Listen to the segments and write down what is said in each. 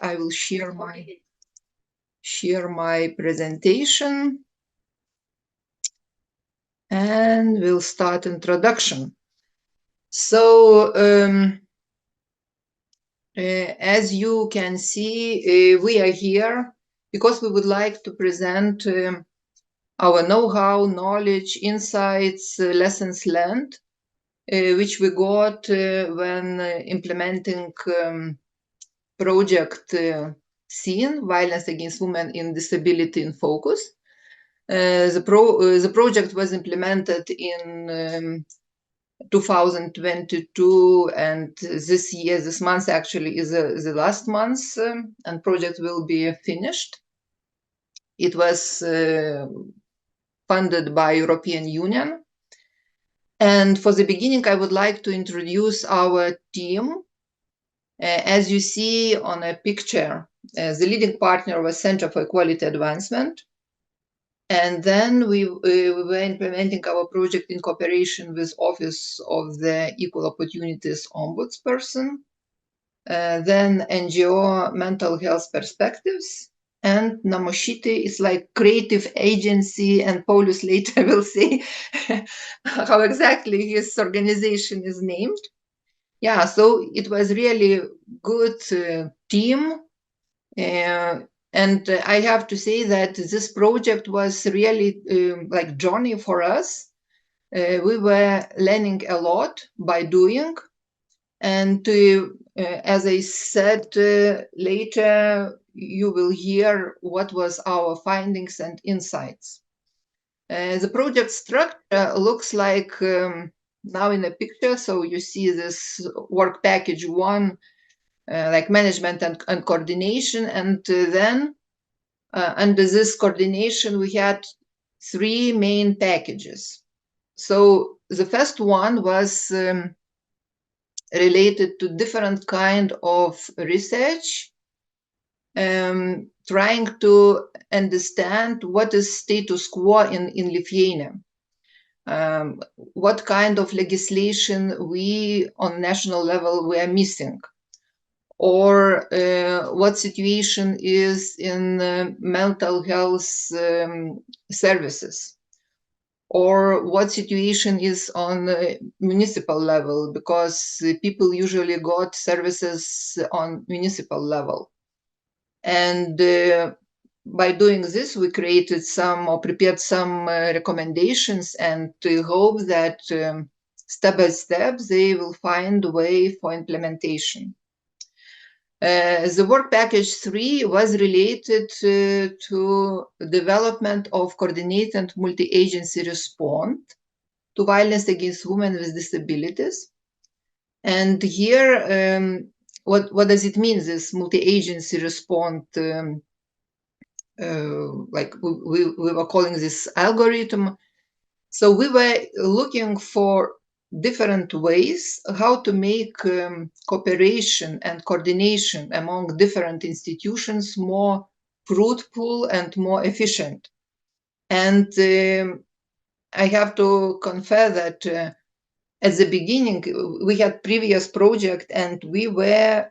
I will share my presentation, and we'll start introduction. So as you can see, we are here because we would like to present our know-how, knowledge, insights, lessons learned, which we got when implementing project SEEN, Violence Against Women in Disability in Focus. The project was implemented in 2022, and this month actually is the last month, and project will be finished. It was funded by European Union. And for the beginning, I would like to introduce our team. As you see on a picture, the leading partner was Center for Equality Advancement. And then we were implementing our project in cooperation with Office of the Equal Opportunities Ombudsperson, then NGO Mental Health Perspectives, and Namoshite is like creative agency, and Paulus later will say how exactly his organization is named. Yeah, so it was really good team. And I have to say that this project was really like journey for us. We were learning a lot by doing. And as I said, later you will hear what was our findings and insights. The project structure looks like now in a picture. So you see this work package 1, like management and coordination. And then under this coordination, we had 3 main packages. So the first one was related to different kind of research, trying to understand what is status quo in Lithuania. What kind of legislation we on national level were missing, or what situation is in mental health services, or what situation is on municipal level, because people usually got services on municipal level. And by doing this, we created some or prepared some recommendations, and we hope that step by step they will find a way for implementation. The work package 3 was related to development of coordinated and multi-agency response to violence against women with disabilities. And here, what does it mean, this multi-agency response? Like we were calling this algorithm. So we were looking for different ways how to make cooperation and coordination among different institutions more fruitful and more efficient. And I have to confess that at the beginning, we had previous project and we were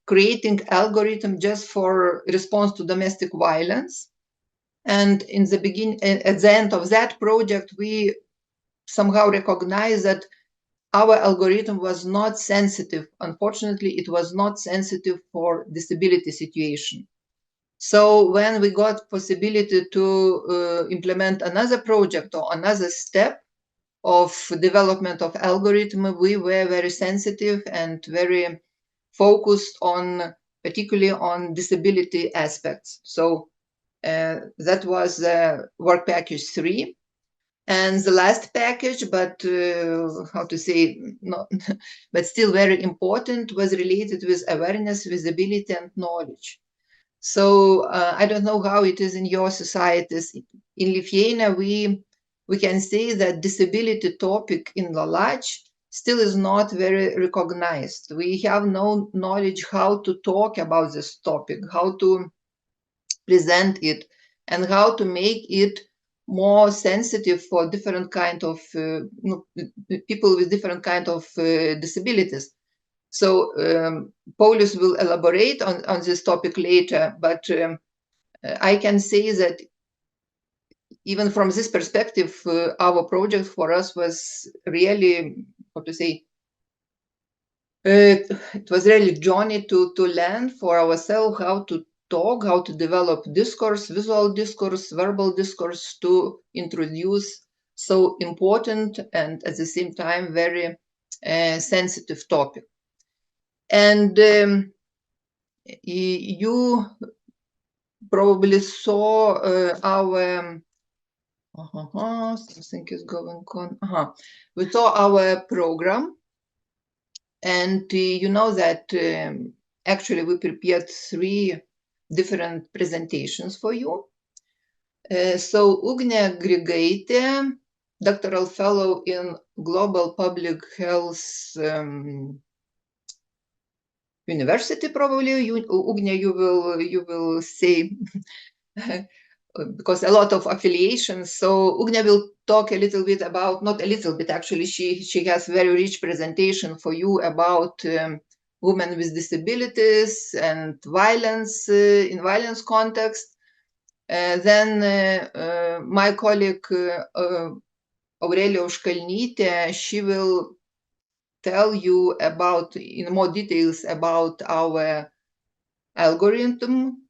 creating algorithm just for response to domestic violence. And in the beginning, at the end of that project, we somehow recognized that our algorithm was not sensitive. Unfortunately, it was not sensitive for disability situation. So when we got possibility to implement another project or another step of development of algorithm, we were very sensitive and very focused on, particularly on disability aspects. So that was the work package 3. And the last package, but how to say, not, but still very important, was related with awareness, visibility, and knowledge. So I don't know how it is in your societies. In Lithuania, we can say that disability topic in the large still is not very recognized. We have no knowledge how to talk about this topic, how to present it, and how to make it more sensitive for different kind of people with different kind of disabilities. So Paulius will elaborate on this topic later, but I can say that even from this perspective, our project for us was really, how to say, it was really journey to learn for ourselves how to talk, how to develop discourse, visual discourse, verbal discourse, to introduce so important and at the same time very sensitive topic. And you probably saw our something is going on. We saw our program, and you know that actually we prepared 3 different presentations for you. So Ugnė Grigaitė, doctoral fellow in Global Public Health University, probably. Ugnė, you will say because a lot of affiliations. So Ugnė will talk a little bit about, not a little bit actually, she has very rich presentation for you about women with disabilities and violence in violence context. Then my colleague Aurelija Užkalnytė, she will tell you about in more details about our algorithm,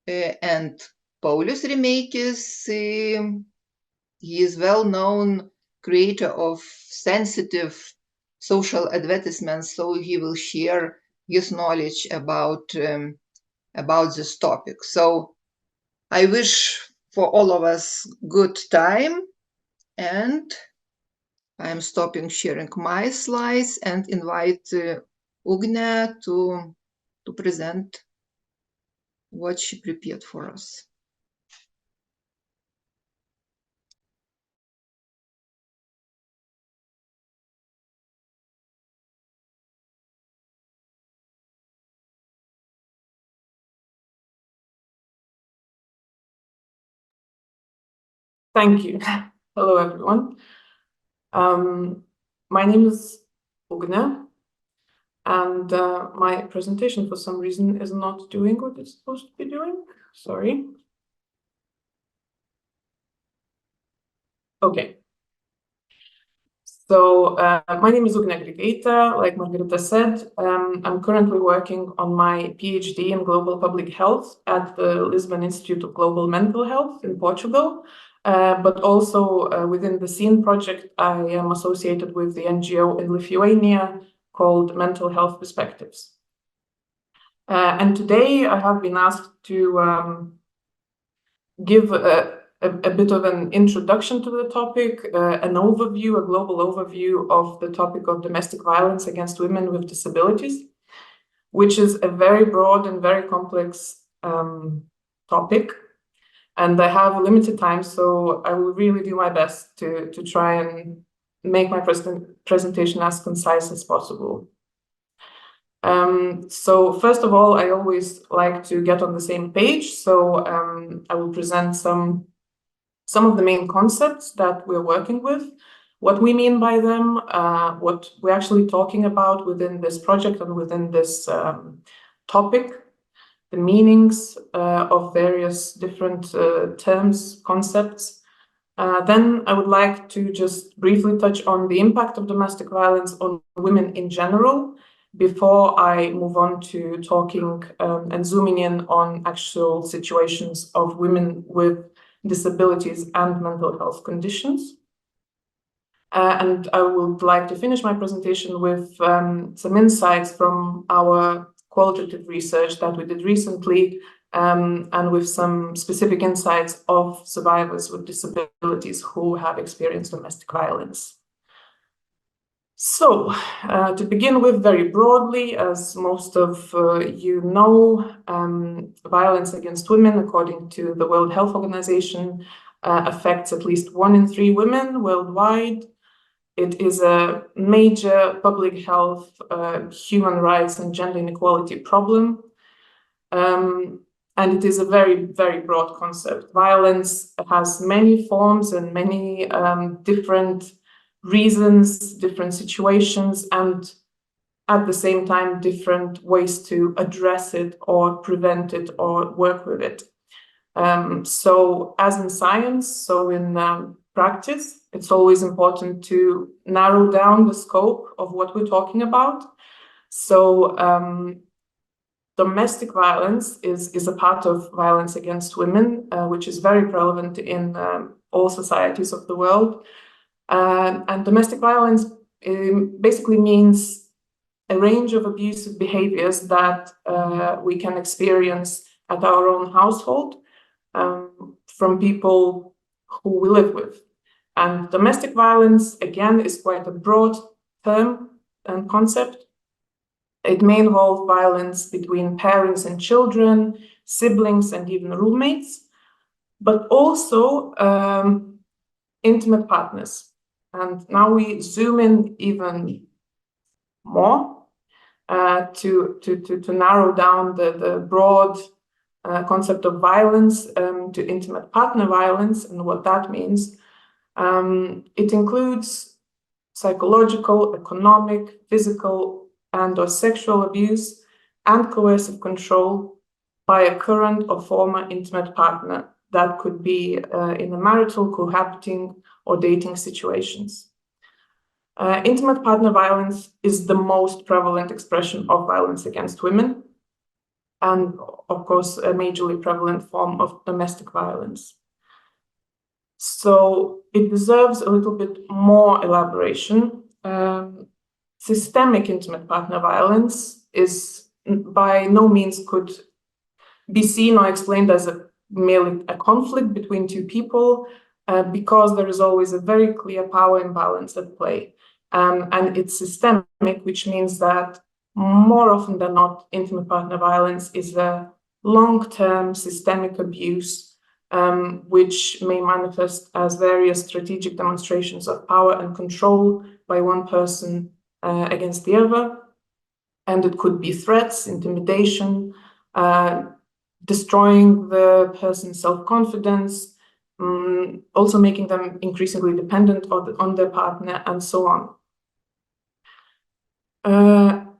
and Paulius Rimeikis, he is well-known creator of sensitive social advertisements, so he will share his knowledge about this topic. So I wish for all of us good time, and I'm stopping sharing my slides and invite Ugnė to present what she prepared for us. Thank you. Hello, everyone. My name is Ugnė, and my presentation for some reason is not doing what it's supposed to be doing. Sorry. Okay. So my name is Ugnė Grigaitė. Like Margarita said, I'm currently working on my PhD in global public health at the Lisbon Institute of Global Mental Health in Portugal. But also within the SCENE project, I am associated with the NGO in Lithuania called Mental Health Perspectives. And today I have been asked to give a bit of an introduction to the topic, an overview, a global overview of the topic of domestic violence against women with disabilities, which is a very broad and very complex topic. And I have a limited time, so I will really do my best to try and make my presentation as concise as possible. So first of all, I always like to get on the same page. So I will present some of the main concepts that we're working with, what we mean by them, what we're actually talking about within this project and within this topic, the meanings of various different terms, concepts. Then I would like to just briefly touch on the impact of domestic violence on women in general before I move on to talking and zooming in on actual situations of women with disabilities and mental health conditions. And I would like to finish my presentation with some insights from our qualitative research that we did recently, and with some specific insights of survivors with disabilities who have experienced domestic violence. So, to begin with, very broadly, as most of you know, violence against women, according to the World Health Organization, affects at least 1 in 3 women worldwide. It is a major public health, human rights, and gender inequality problem. And it is a very, very broad concept. Violence has many forms and many different reasons, different situations, and at the same time different ways to address it or prevent it or work with it. So as in science, so in practice, it's always important to narrow down the scope of what we're talking about. So domestic violence is a part of violence against women, which is very prevalent in all societies of the world. And domestic violence basically means a range of abusive behaviors that we can experience at our own household from people who we live with. And domestic violence, again, is quite a broad term and concept. It may involve violence between parents and children, siblings, and even roommates, but also intimate partners. And now we zoom in even more to narrow down the broad concept of violence to intimate partner violence and what that means. It includes psychological, economic, physical, and or sexual abuse and coercive control by a current or former intimate partner. That could be in a marital, cohabiting, or dating situations. Intimate partner violence is the most prevalent expression of violence against women, and of course, a majorly prevalent form of domestic violence. So it deserves a little bit more elaboration. Systemic intimate partner violence is by no means could be seen or explained as merely a conflict between two people, because there is always a very clear power imbalance at play. And it's systemic, which means that more often than not, intimate partner violence is a long-term systemic abuse, which may manifest as various strategic demonstrations of power and control by one person against the other. And it could be threats, intimidation, destroying the person's self-confidence, also making them increasingly dependent on their partner, and so on.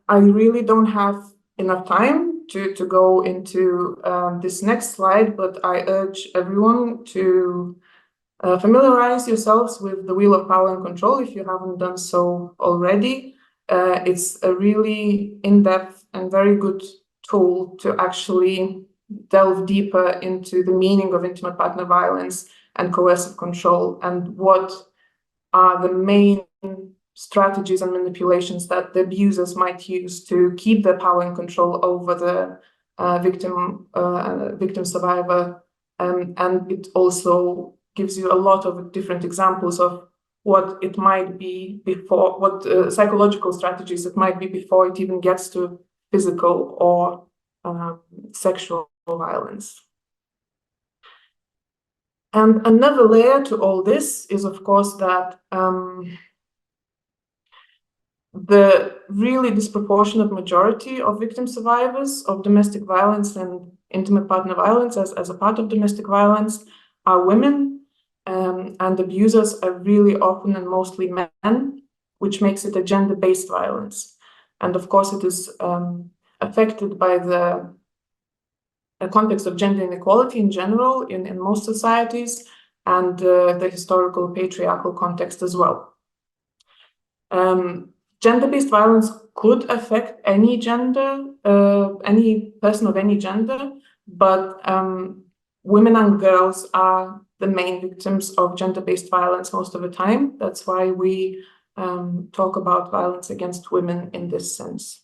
I really don't have enough time to go into this next slide, but I urge everyone to familiarize yourselves with the Wheel of Power and Control if you haven't done so already. It's a really in-depth and very good tool to actually delve deeper into the meaning of intimate partner violence and coercive control, and what are the main strategies and manipulations that the abusers might use to keep their power and control over the victim survivor. And it also gives you a lot of different examples of what it might be before, what psychological strategies it might be before it even gets to physical or sexual violence. And another layer to all this is, of course, that the really disproportionate majority of victim survivors of domestic violence and intimate partner violence as a part of domestic violence are women, and abusers are really often and mostly men, which makes it a gender-based violence. And of course, it is affected by the context of gender inequality in general in most societies, and the historical patriarchal context as well. Gender-based violence could affect any gender, any person of any gender, but women and girls are the main victims of gender-based violence most of the time. That's why we talk about violence against women in this sense.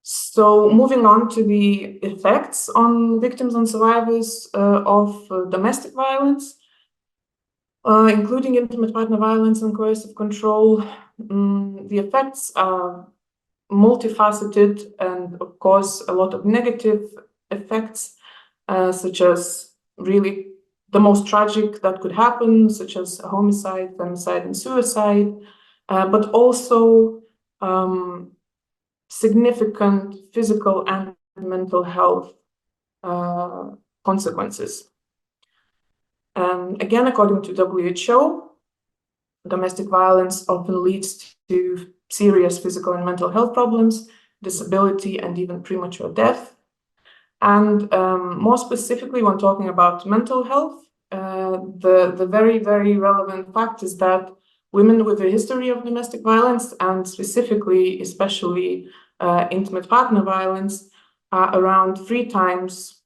So moving on to the effects on victims and survivors of domestic violence, including intimate partner violence and coercive control, the effects are multifaceted, and of course a lot of negative effects, such as really the most tragic that could happen, such as homicide, femicide, and suicide, but also significant physical and mental health consequences. Again, according to WHO, domestic violence often leads to serious physical and mental health problems, disability, and even premature death. And more specifically, when talking about mental health, the very, very relevant fact is that women with a history of domestic violence, and specifically, especially intimate partner violence, are around 3 times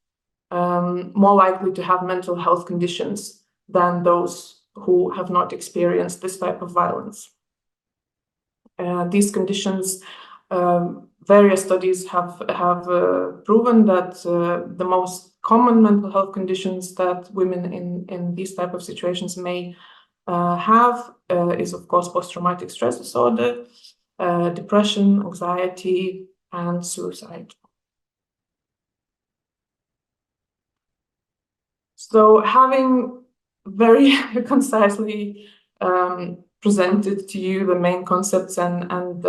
more likely to have mental health conditions than those who have not experienced this type of violence. These conditions, various studies have proven that the most common mental health conditions that women in these type of situations may have is, of course, post-traumatic stress disorder, depression, anxiety, and suicide. So, having very concisely presented to you the main concepts and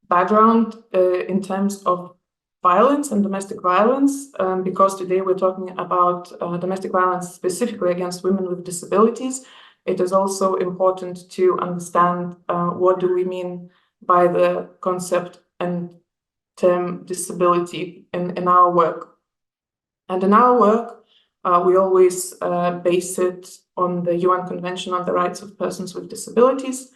background in terms of violence and domestic violence, because today we're talking about domestic violence specifically against women with disabilities, it is also important to understand what do we mean by the concept and term disability in our work. And in our work, we always base it on the UN Convention on the Rights of Persons with Disabilities,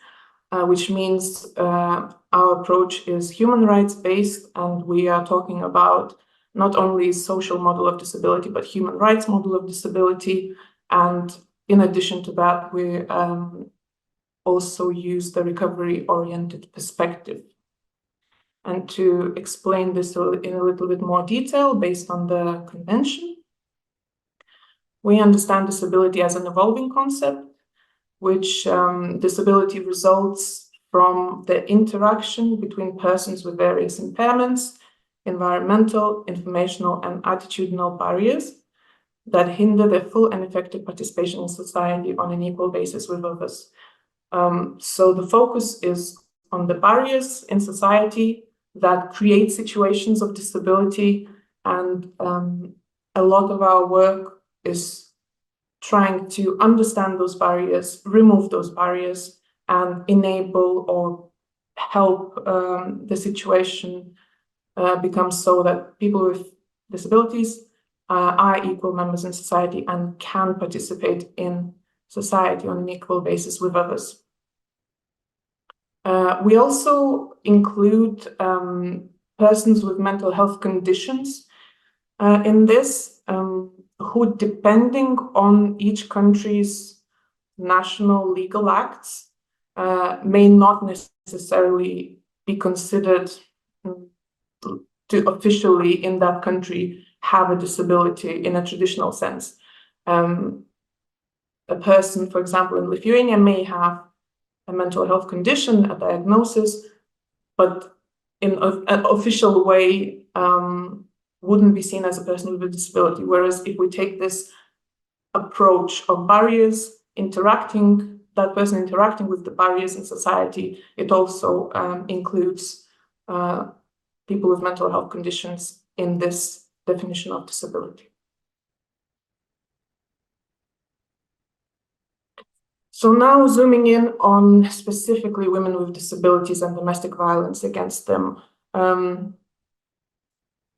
which means our approach is human rights based, and we are talking about not only social model of disability, but human rights model of disability. And in addition to that, we also use the recovery-oriented perspective. And to explain this in a little bit more detail based on the convention, we understand disability as an evolving concept, which disability results from the interaction between persons with various impairments, environmental, informational, and attitudinal barriers that hinder their full and effective participation in society on an equal basis with others. So the focus is on the barriers in society that create situations of disability, and a lot of our work is trying to understand those barriers, remove those barriers, and enable or help the situation become so that people with disabilities are equal members in society and can participate in society on an equal basis with others. We also include persons with mental health conditions in this, who, depending on each country's national legal acts, may not necessarily be considered to officially in that country have a disability in a traditional sense. A person, for example, in Lithuania may have a mental health condition, a diagnosis, but in an official way wouldn't be seen as a person with a disability. Whereas if we take this approach of barriers, that person interacting with the barriers in society, it also includes people with mental health conditions in this definition of disability. So now zooming in on specifically women with disabilities and domestic violence against them.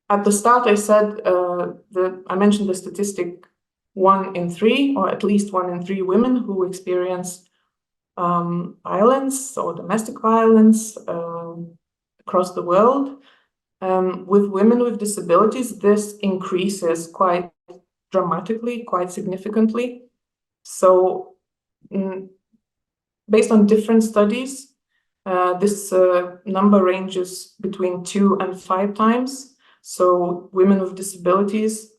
At the start, I said I mentioned the statistic 1 in 3, or at least 1 in 3 women who experience violence or domestic violence across the world. With women with disabilities, this increases quite dramatically, quite significantly. So based on different studies, this number ranges between 2 and 5 times. So women with disabilities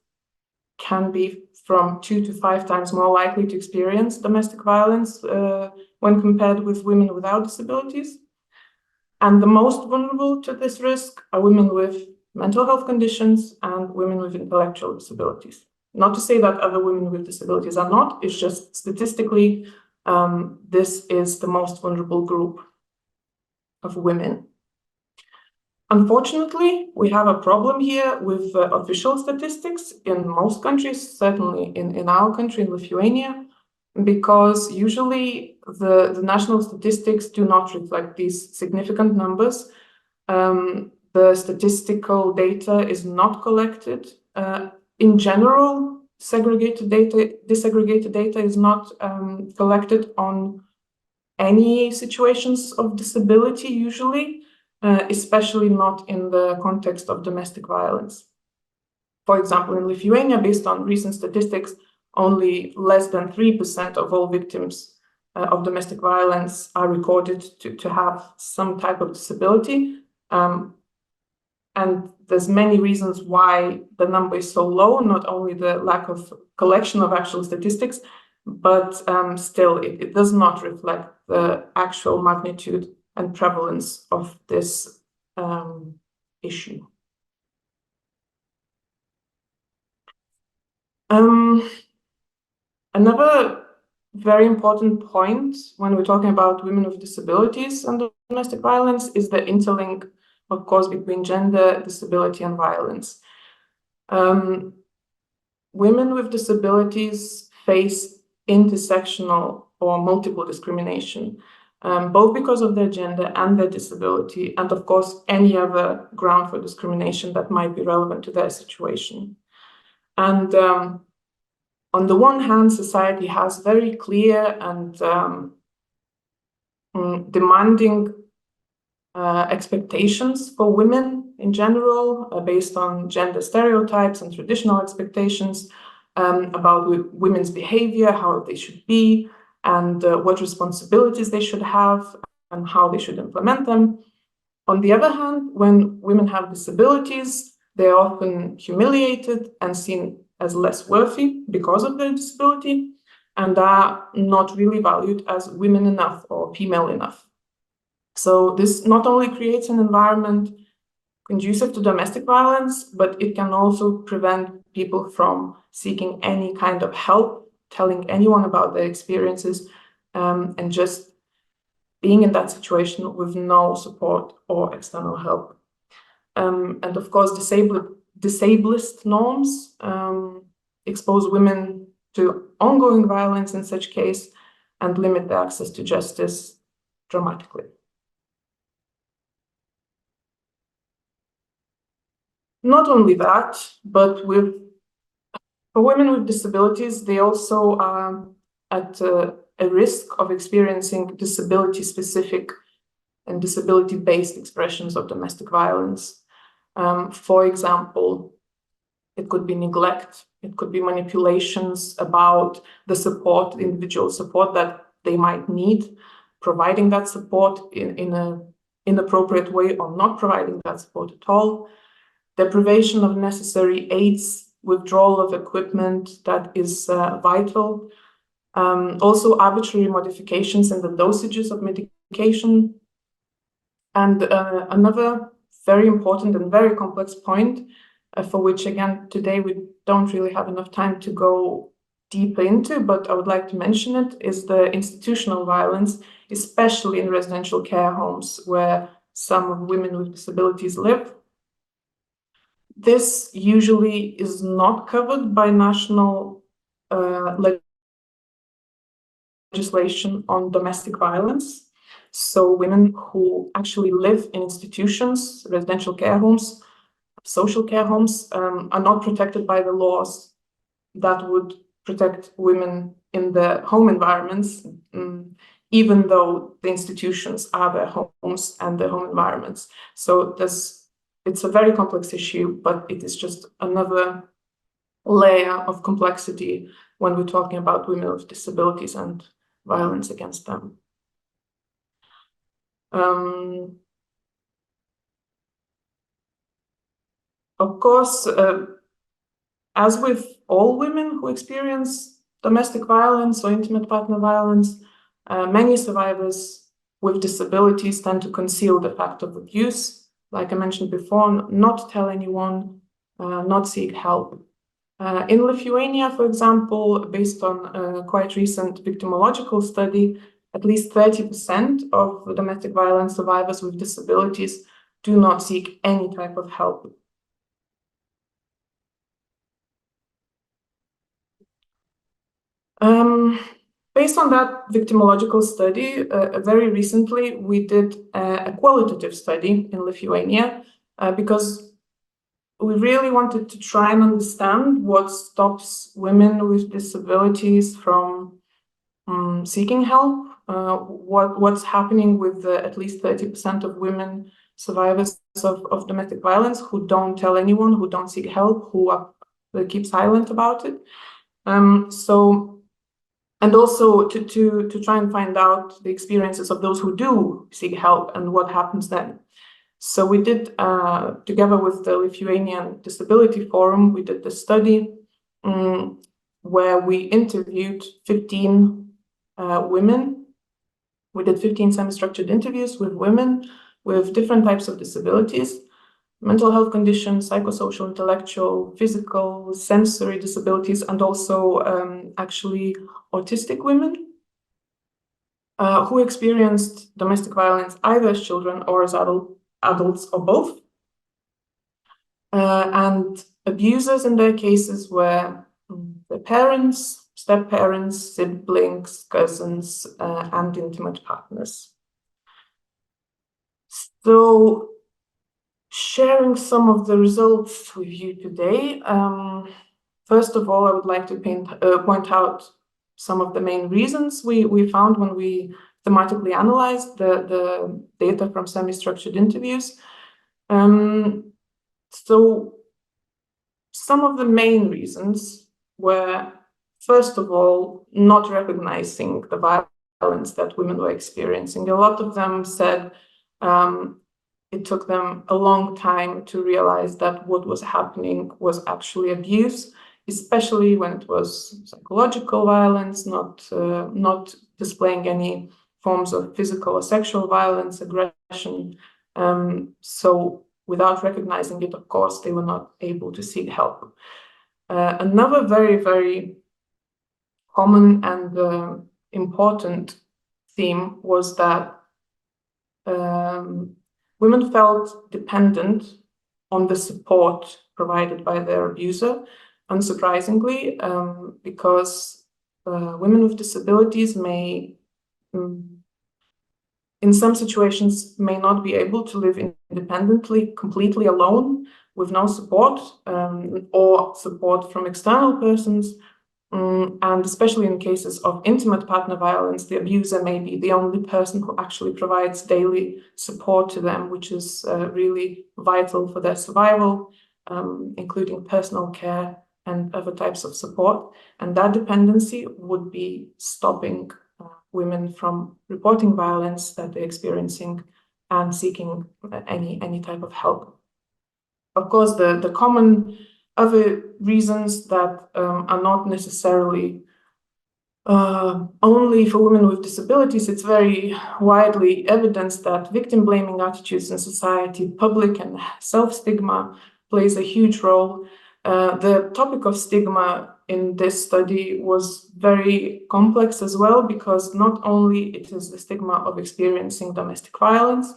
can be from 2 to 5 times more likely to experience domestic violence when compared with women without disabilities. And the most vulnerable to this risk are women with mental health conditions and women with intellectual disabilities. Not to say that other women with disabilities are not, it's just statistically, this is the most vulnerable group of women. Unfortunately, we have a problem here with official statistics in most countries, certainly in our country, in Lithuania, because usually the national statistics do not reflect these significant numbers. The statistical data is not collected. In general, disaggregated data is not collected on any situations of disability usually, especially not in the context of domestic violence. For example, in Lithuania, based on recent statistics, only less than 3% of all victims of domestic violence are recorded to have some type of disability. And there's many reasons why the number is so low, not only the lack of collection of actual statistics, but still it does not reflect the actual magnitude and prevalence of this issue. Another very important point when we're talking about women with disabilities and domestic violence is the interlink, of course, between gender, disability, and violence. Women with disabilities face intersectional or multiple discrimination, both because of their gender and their disability, and of course, any other ground for discrimination that might be relevant to their situation. And on the one hand, society has very clear and demanding expectations for women in general, based on gender stereotypes and traditional expectations about women's behavior, how they should be, and what responsibilities they should have, and how they should implement them. On the other hand, when women have disabilities, they're often humiliated and seen as less worthy because of their disability, and are not really valued as women enough or female enough. So this not only creates an environment conducive to domestic violence, but it can also prevent people from seeking any kind of help, telling anyone about their experiences, and just being in that situation with no support or external help. And of course, disableist norms expose women to ongoing violence in such case and limit the access to justice dramatically. Not only that, but for women with disabilities, they also are at a risk of experiencing disability-specific and disability-based expressions of domestic violence. For example, it could be neglect, it could be manipulations about the support, the individual support that they might need, providing that support in an inappropriate way or not providing that support at all, deprivation of necessary aids, withdrawal of equipment that is vital, also arbitrary modifications in the dosages of medication. And another very important and very complex point, for which, again, today we don't really have enough time to go deeper into, but I would like to mention it, is the institutional violence, especially in residential care homes where some women with disabilities live. This usually is not covered by national legislation on domestic violence. So women who actually live in institutions, residential care homes, social care homes, are not protected by the laws that would protect women in the home environments, even though the institutions are their homes and their home environments. So it's a very complex issue, but it is just another layer of complexity when we're talking about women with disabilities and violence against them. Of course, as with all women who experience domestic violence or intimate partner violence, many survivors with disabilities tend to conceal the fact of abuse, like I mentioned before, not tell anyone, not seek help. In Lithuania, for example, based on a quite recent victimological study, at least 30% of domestic violence survivors with disabilities do not seek any type of help. Based on that victimological study, very recently we did a qualitative study in Lithuania because we really wanted to try and understand what stops women with disabilities from seeking help, what's happening with the at least 30% of women survivors of domestic violence who don't tell anyone, who don't seek help, who keep silent about it. And also to try and find out the experiences of those who do seek help and what happens then. So we did, together with the Lithuanian Disability Forum, we did the study where we interviewed 15 women. We did 15 semi-structured interviews with women with different types of disabilities, mental health conditions, psychosocial, intellectual, physical, sensory disabilities, and also actually autistic women who experienced domestic violence either as children or as adults or both. And abusers in their cases were the parents, step-parents, siblings, cousins, and intimate partners. So, sharing some of the results with you today. First of all, I would like to point out some of the main reasons we found when we thematically analyzed the data from semi-structured interviews. So some of the main reasons were, first of all, not recognizing the violence that women were experiencing. A lot of them said it took them a long time to realize that what was happening was actually abuse, especially when it was psychological violence, not displaying any forms of physical or sexual violence, aggression. So without recognizing it, of course, they were not able to seek help. Another very, very common and important theme was that women felt dependent on the support provided by their abuser, unsurprisingly, because women with disabilities may, in some situations, may not be able to live independently, completely alone, with no support or support from external persons. And especially in cases of intimate partner violence, the abuser may be the only person who actually provides daily support to them, which is really vital for their survival, including personal care and other types of support. And that dependency would be stopping women from reporting violence that they're experiencing and seeking any type of help. Of course, the common other reasons that are not necessarily only for women with disabilities, it's very widely evidenced that victim-blaming attitudes in society, public and self-stigma plays a huge role. The topic of stigma in this study was very complex as well, because not only it is the stigma of experiencing domestic violence,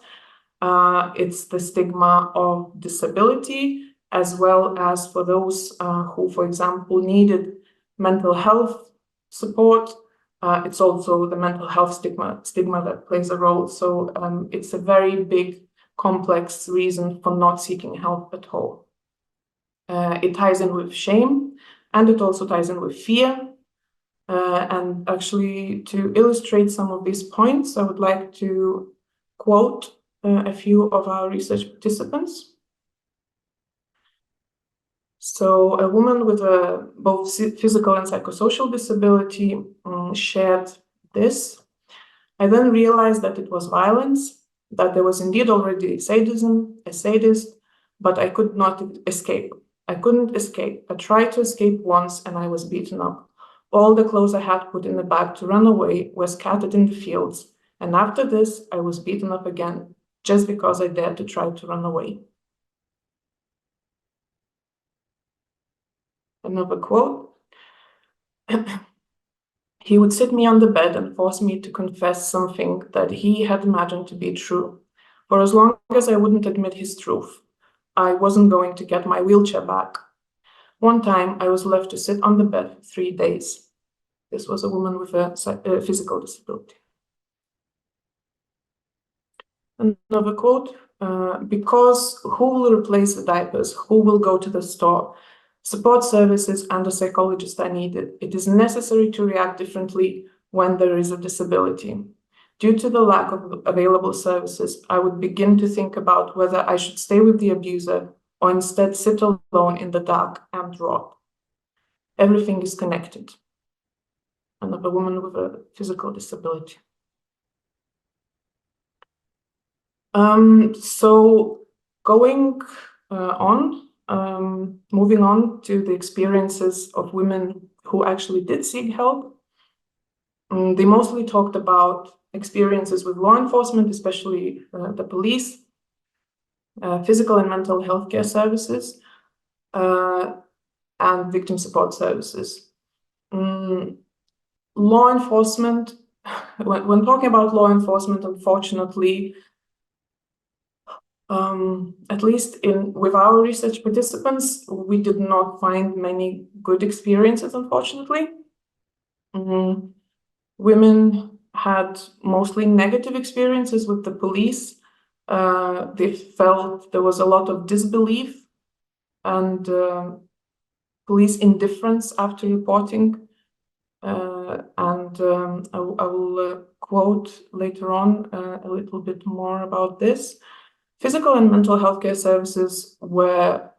it's the stigma of disability, as well as for those who, for example, needed mental health support. It's also the mental health stigma that plays a role. So it's a very big, complex reason for not seeking help at all. It ties in with shame, and it also ties in with fear. And actually, to illustrate some of these points, I would like to quote a few of our research participants. So a woman with both physical and psychosocial disability shared this. I then realized that it was violence, that there was indeed already sadism, a sadist, but I could not escape. I couldn't escape. I tried to escape once and I was beaten up. All the clothes I had put in the bag to run away were scattered in the fields. And after this, I was beaten up again, just because I dared to try to run away. Another quote. He would sit me on the bed and force me to confess something that he had imagined to be true. For as long as I wouldn't admit his truth, I wasn't going to get my wheelchair back. One time, I was left to sit on the bed for 3 days. This was a woman with a physical disability. Another quote, because who will replace the diapers? Who will go to the store? Support services and a psychologist are needed. It is necessary to react differently when there is a disability. Due to the lack of available services, I would begin to think about whether I should stay with the abuser or instead sit alone in the dark and rot. Everything is connected. Another woman with a physical disability. So going moving on to the experiences of women who actually did seek help. They mostly talked about experiences with law enforcement, especially the police, physical and mental health care services, and victim support services. Law enforcement, when talking about law enforcement, unfortunately, at least with our research participants, we did not find many good experiences, unfortunately. Women had mostly negative experiences with the police. They felt there was a lot of disbelief and police indifference after reporting. I will quote later on a little bit more about this. Physical and mental health care services were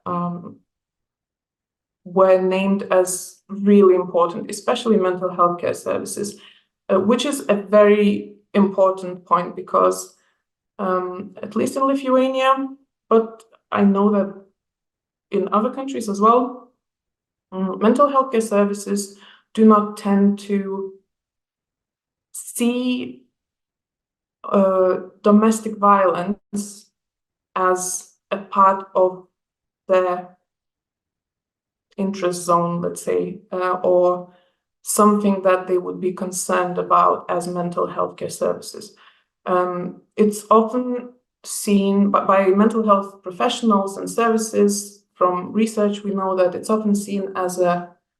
named as really important, especially mental health care services, which is a very important point because at least in Lithuania, but I know that in other countries as well, mental health care services do not tend to see domestic violence as a part of their interest zone, let's say, or something that they would be concerned about as mental health care services. It's often seen by mental health professionals and services. From research, we know that it's often seen as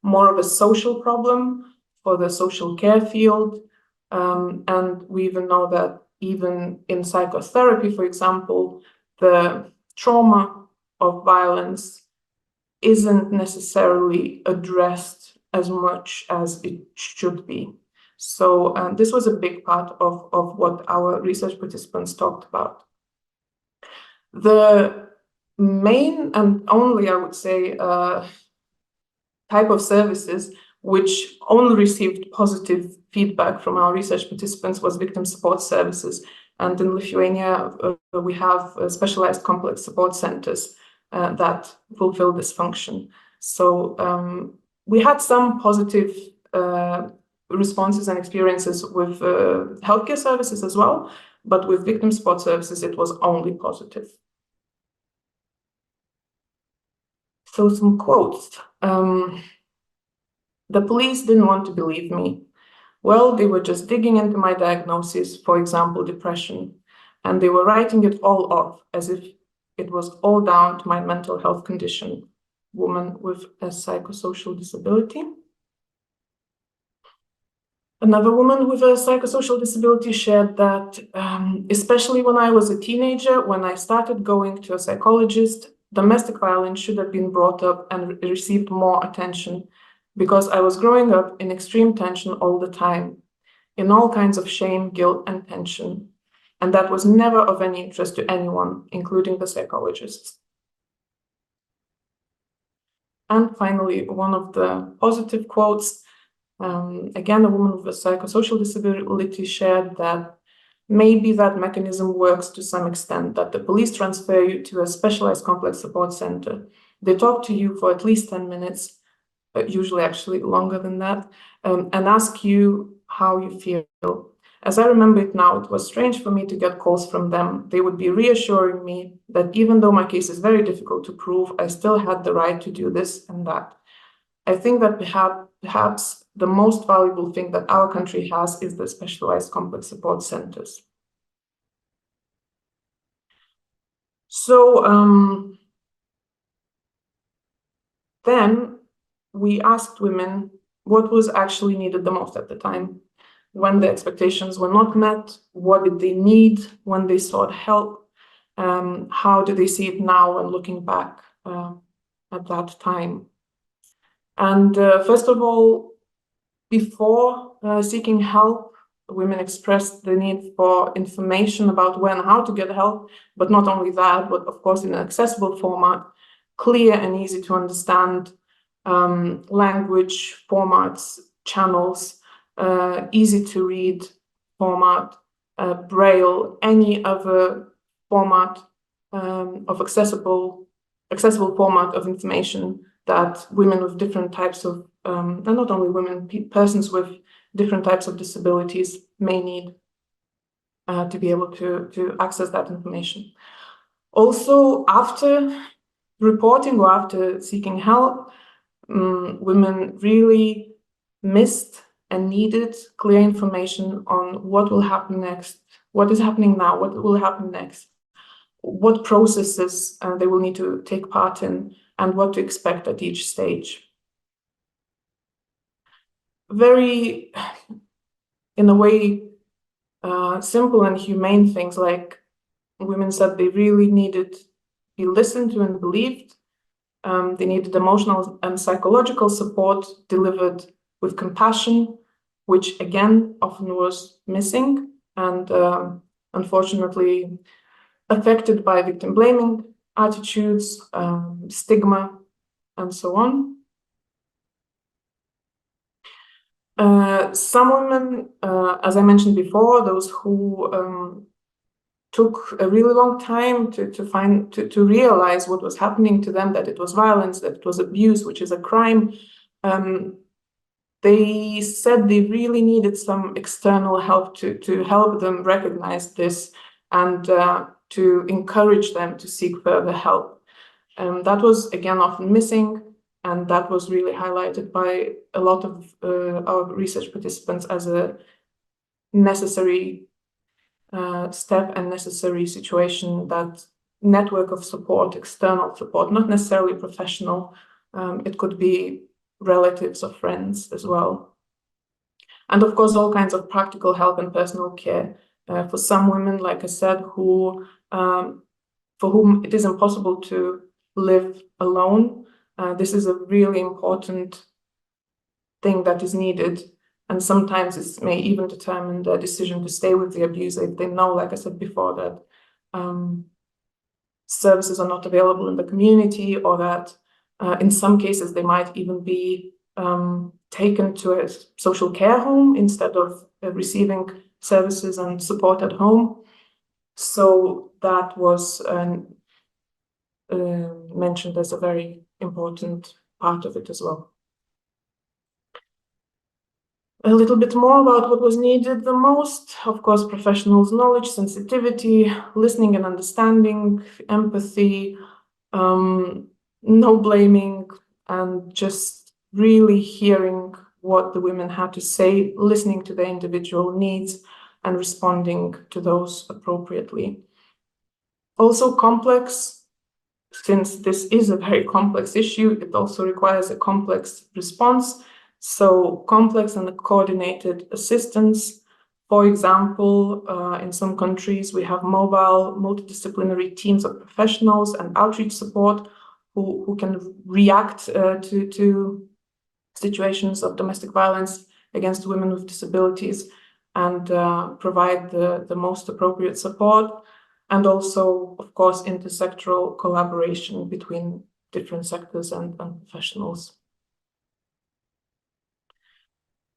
more of a social problem for the social care field. And we even know that even in psychotherapy, for example, the trauma of violence isn't necessarily addressed as much as it should be. So this was a big part of what our research participants talked about. The main and only, I would say, type of services which only received positive feedback from our research participants was victim support services. And in Lithuania, we have specialized complex support centers that fulfill this function. So we had some positive responses and experiences with healthcare services as well, but with victim support services, it was only positive. So some quotes. The police didn't want to believe me. Well, they were just digging into my diagnosis, for example, depression, and they were writing it all off as if it was all down to my mental health condition, woman with a psychosocial disability. Another woman with a psychosocial disability shared that, especially when I was a teenager, when I started going to a psychologist, domestic violence should have been brought up and received more attention because I was growing up in extreme tension all the time, in all kinds of shame, guilt, and tension. And that was never of any interest to anyone, including the psychologists. And finally, one of the positive quotes, again, a woman with a psychosocial disability shared that maybe that mechanism works to some extent, that the police transfer you to a specialized complex support center. They talk to you for at least 10 minutes, usually actually longer than that, and ask you how you feel. As I remember it now, it was strange for me to get calls from them. They would be reassuring me that even though my case is very difficult to prove, I still had the right to do this and that. I think that perhaps the most valuable thing that our country has is the specialized complex support centers. So then we asked women what was actually needed the most at the time, when the expectations were not met, what did they need when they sought help, how do they see it now when looking back at that time. And first of all, before seeking help, women expressed the need for information about when and how to get help, but not only that, but of course in an accessible format, clear and easy to understand language, formats, channels, easy to read format, Braille, any other format of accessible format of information that women with different types of, and not only women, persons with different types of disabilities may need to be able to access that information. Also, after reporting or after seeking help, women really missed and needed clear information on what will happen next, what is happening now, what will happen next, what processes they will need to take part in, and what to expect at each stage. Very, in a way, simple and humane things, like women said they really needed to be listened to and believed. They needed emotional and psychological support delivered with compassion, which again often was missing and unfortunately affected by victim blaming attitudes, stigma, and so on. Some women, as I mentioned before, those who took a really long time to realize what was happening to them, that it was violence, that it was abuse, which is a crime. They said they really needed some external help to help them recognize this and to encourage them to seek further help. That was, again, often missing, and that was really highlighted by a lot of our research participants as a necessary step and necessary situation, that network of support, external support, not necessarily professional, it could be relatives or friends as well. And of course, all kinds of practical help and personal care. For some women, like I said, for whom it is impossible to live alone, this is a really important thing that is needed. And sometimes it may even determine the decision to stay with the abuser if they know, like I said before, that services are not available in the community, or that in some cases they might even be taken to a social care home instead of receiving services and support at home. So that was mentioned as a very important part of it as well. A little bit more about what was needed the most. Of course, professionals' knowledge, sensitivity, listening and understanding, empathy, no blaming, and just really hearing what the women had to say, listening to their individual needs and responding to those appropriately. Also complex, since this is a very complex issue, it also requires a complex response. So complex and coordinated assistance. For example, in some countries, we have mobile, multidisciplinary teams of professionals and outreach support who can react to situations of domestic violence against women with disabilities and provide the most appropriate support. And also, of course, intersectoral collaboration between different sectors and professionals.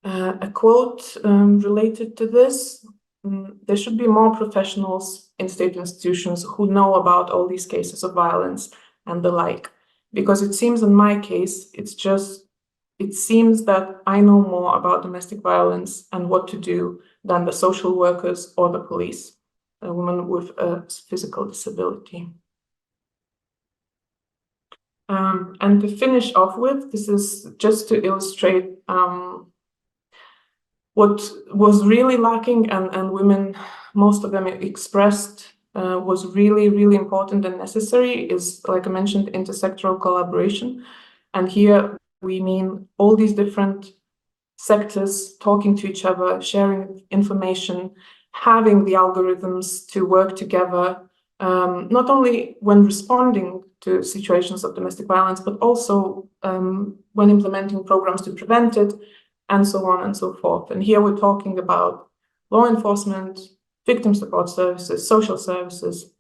A quote related to this: there should be more professionals in state institutions who know about all these cases of violence and the like, because it seems in my case, it seems that I know more about domestic violence and what to do than the social workers or the police, a woman with a physical disability. And to finish off with, this is just to illustrate what was really lacking, and women, most of them expressed was really, really important and necessary, is, like I mentioned, intersectoral collaboration. And here we mean all these different sectors talking to each other, sharing information, having the algorithms to work together, not only when responding to situations of domestic violence, but also when implementing programs to prevent it, and so on and so forth. And here we're talking about law enforcement, victim support services, social services,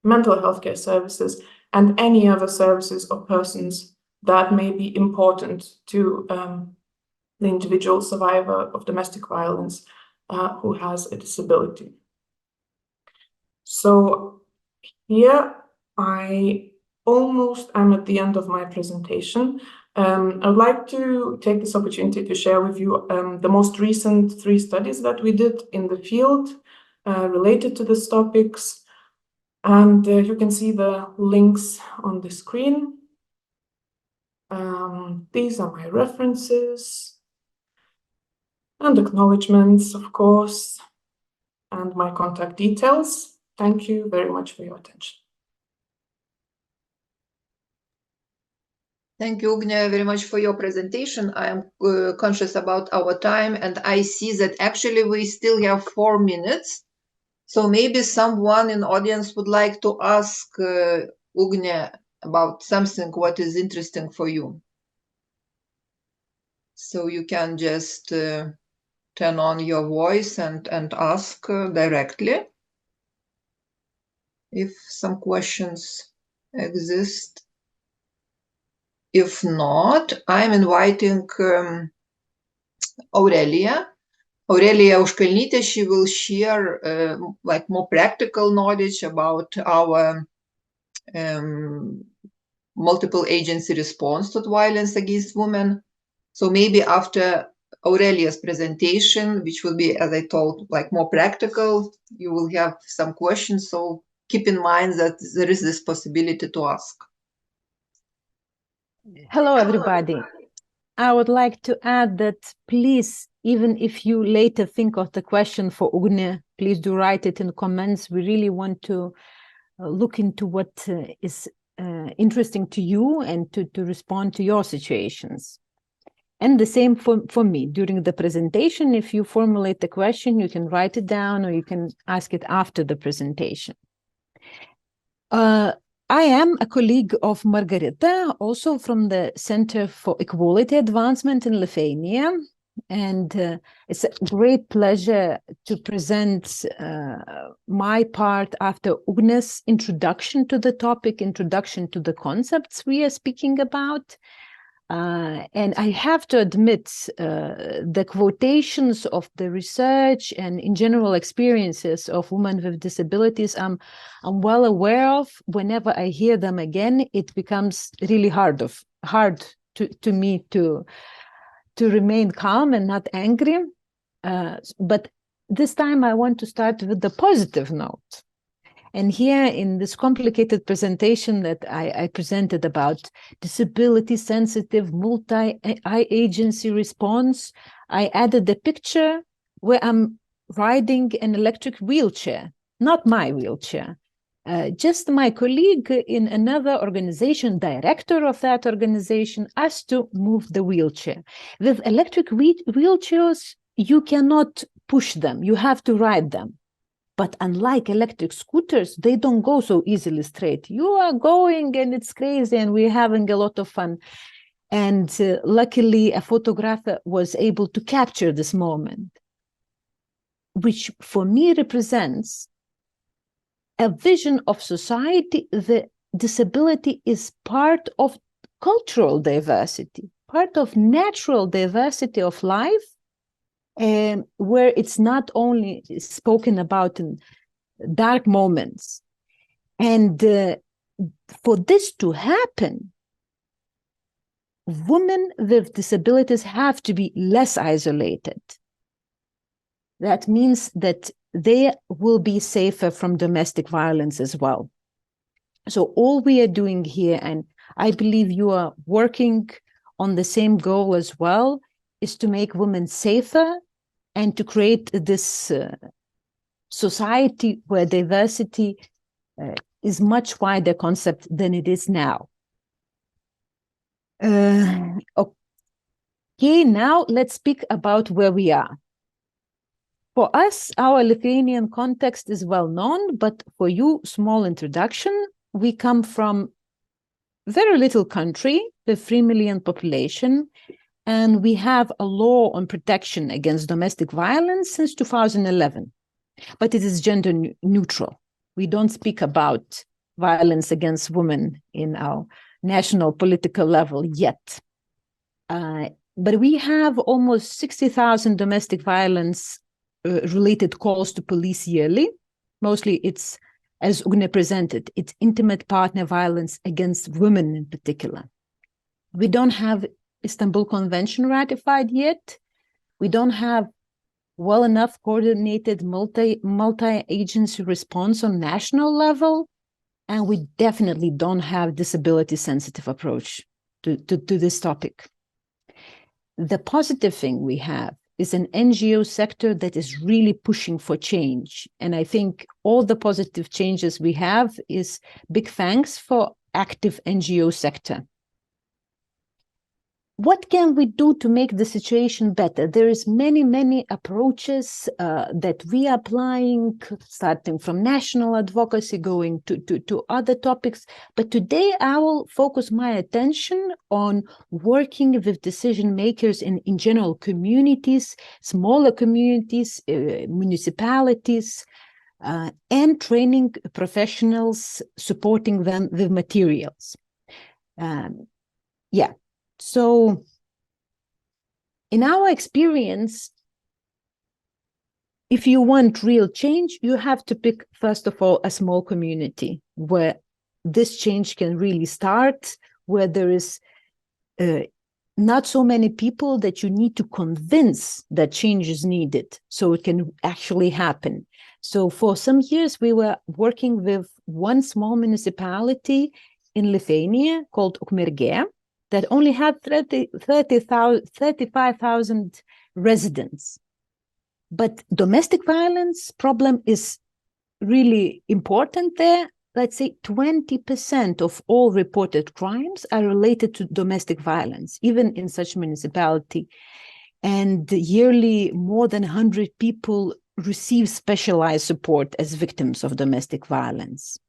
mental health care services, and any other services or persons that may be important to the individual survivor of domestic violence who has a disability. So here I almost am at the end of my presentation. I would like to take this opportunity to share with you the most recent 3 studies that we did in the field related to these topics. And you can see the links on the screen. These are my references and acknowledgements, of course, and my contact details. Thank you very much for your attention. Thank you, Ugnė, very much for your presentation. I am conscious about our time, and I see that actually we still have 4 minutes. So maybe someone in the audience would like to ask Ugnė about something what is interesting for you. So you can just turn on your voice and ask directly if some questions exist. If not, I'm inviting Aurelia. Aurelia Užkalnytė, she will share like more practical knowledge about our multiple agency response to violence against women. So maybe after Aurelia's presentation, which will be, as I told, like more practical, you will have some questions. So keep in mind that there is this possibility to ask. Hello, everybody. I would like to add that please, even if you later think of the question for Ugnė, please do write it in comments. We really want to look into what is interesting to you and to respond to your situations. And the same for me. During the presentation, if you formulate the question, you can write it down or you can ask it after the presentation. I am a colleague of Margarita, also from the Center for Equality Advancement in Lithuania. And it's a great pleasure to present my part after Ugnė's introduction to the topic, introduction to the concepts we are speaking about. And I have to admit, the quotations of the research and in general experiences of women with disabilities, I'm well aware of. Whenever I hear them again, it becomes really hard to me to remain calm and not angry. But this time I want to start with the positive note. And here in this complicated presentation that I presented about disability-sensitive multi-agency response, I added a picture where I'm riding an electric wheelchair, not my wheelchair, just my colleague in another organization, director of that organization, asked to move the wheelchair. With electric wheelchairs, you cannot push them, you have to ride them. But unlike electric scooters, they don't go so easily straight. You are going and it's crazy and we're having a lot of fun. And luckily, a photographer was able to capture this moment, which for me represents a vision of society. The disability is part of cultural diversity, part of natural diversity of life, where it's not only spoken about in dark moments. And for this to happen, women with disabilities have to be less isolated. That means that they will be safer from domestic violence as well. So all we are doing here, and I believe you are working on the same goal as well, is to make women safer and to create this society where diversity is much wider concept than it is now. Okay, now let's speak about where we are. For us, our Lithuanian context is well known, but for you, small introduction. We come from very little country with 3 million population, and we have a law on protection against domestic violence since 2011, but it is gender neutral. We don't speak about violence against women in our national political level yet. But we have almost 60,000 domestic violence related calls to police yearly. Mostly it's, as Ugnė presented, it's intimate partner violence against women in particular. We don't have Istanbul Convention ratified yet. We don't have well enough coordinated multi-agency response on national level. And we definitely don't have disability sensitive approach to this topic. The positive thing we have is an NGO sector that is really pushing for change. And I think all the positive changes we have is big thanks for active NGO sector. What can we do to make the situation better? There is many approaches that we are applying, starting from national advocacy, going to other topics. But today I will focus my attention on working with decision makers in general communities, smaller communities, municipalities, and training professionals, supporting them with materials. So in our experience, if you want real change, you have to pick, first of all, a small community where this change can really start, where there is not so many people that you need to convince that change is needed, so it can actually happen. So for some years, we were working with one small municipality in Lithuania called Ukmergė, that only had 35,000 residents. But domestic violence problem is really important there. Let's say 20% of all reported crimes are related to domestic violence, even in such municipality. And yearly, more than 100 people receive specialized support as victims of domestic violence.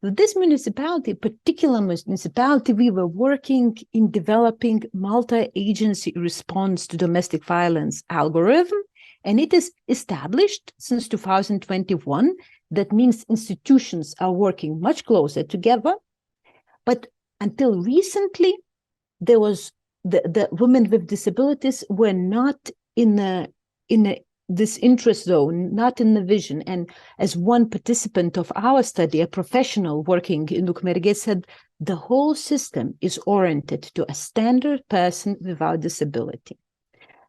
With this municipality, particular municipality, we were working in developing multi-agency response to domestic violence algorithm, and it is established since 2021. That means institutions are working much closer together. But until recently, there was the women with disabilities were not in this interest zone, not in the vision. And as one participant of our study, a professional working in Ukmergė, said, the whole system is oriented to a standard person without disability.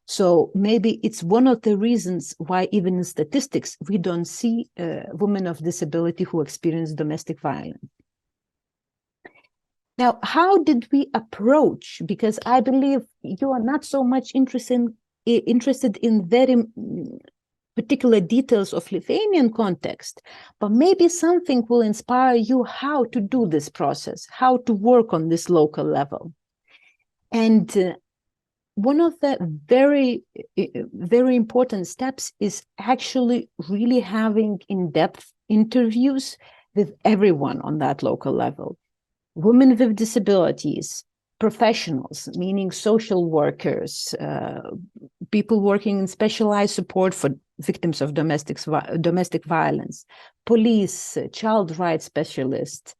So maybe it's one of the reasons why even in statistics, we don't see women of disability who experience domestic violence. Now, how did we approach? Because I believe you are not so much interested in very particular details of Lithuanian context, but maybe something will inspire you how to do this process, how to work on this local level. And one of the very important steps is actually really having in-depth interviews with everyone on that local level. Women with disabilities, professionals, meaning social workers, people working in specialized support for victims of domestic violence, police, child rights specialists,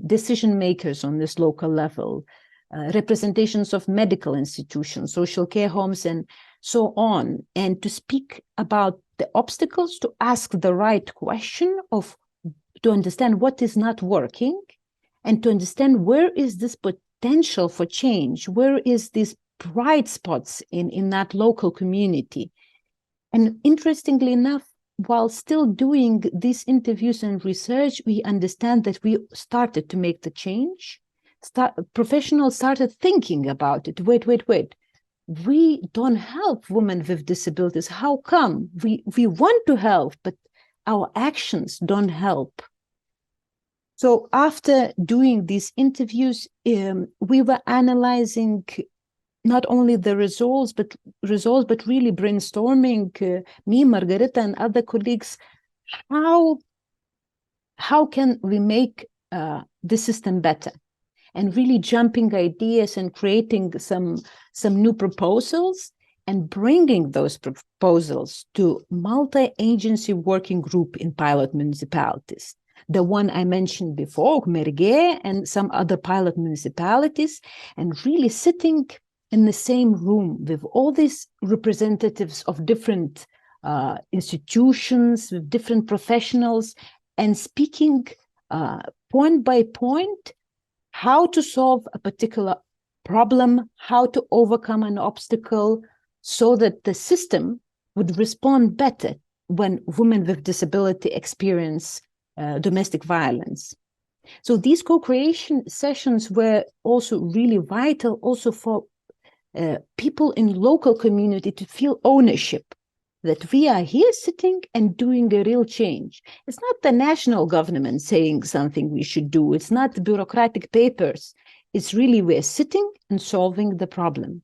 decision makers on this local level, representations of medical institutions, social care homes, and so on, and to speak about the obstacles, to ask the right question to understand what is not working, and to understand where is this potential for change, where is these bright spots in that local community. And interestingly enough, while still doing these interviews and research, we understand that we started to make the change. Professionals started thinking about it. Wait. We don't help women with disabilities. How come? We want to help, but our actions don't help. So after doing these interviews, we were analyzing not only the results, but really brainstorming, me, Margarita, and other colleagues, how can we make the system better, and really jumping ideas and creating some new proposals and bringing those proposals to multi-agency working group in pilot municipalities. The one I mentioned before, Ukmergė, and some other pilot municipalities, and really sitting in the same room with all these representatives of different institutions, with different professionals, and speaking point by point how to solve a particular problem, how to overcome an obstacle, so that the system would respond better when women with disability experience domestic violence. So these co-creation sessions were also really vital also for people in local community to feel ownership, that we are here sitting and doing a real change. It's not the national government saying something we should do. It's not the bureaucratic papers. It's really we're sitting and solving the problem.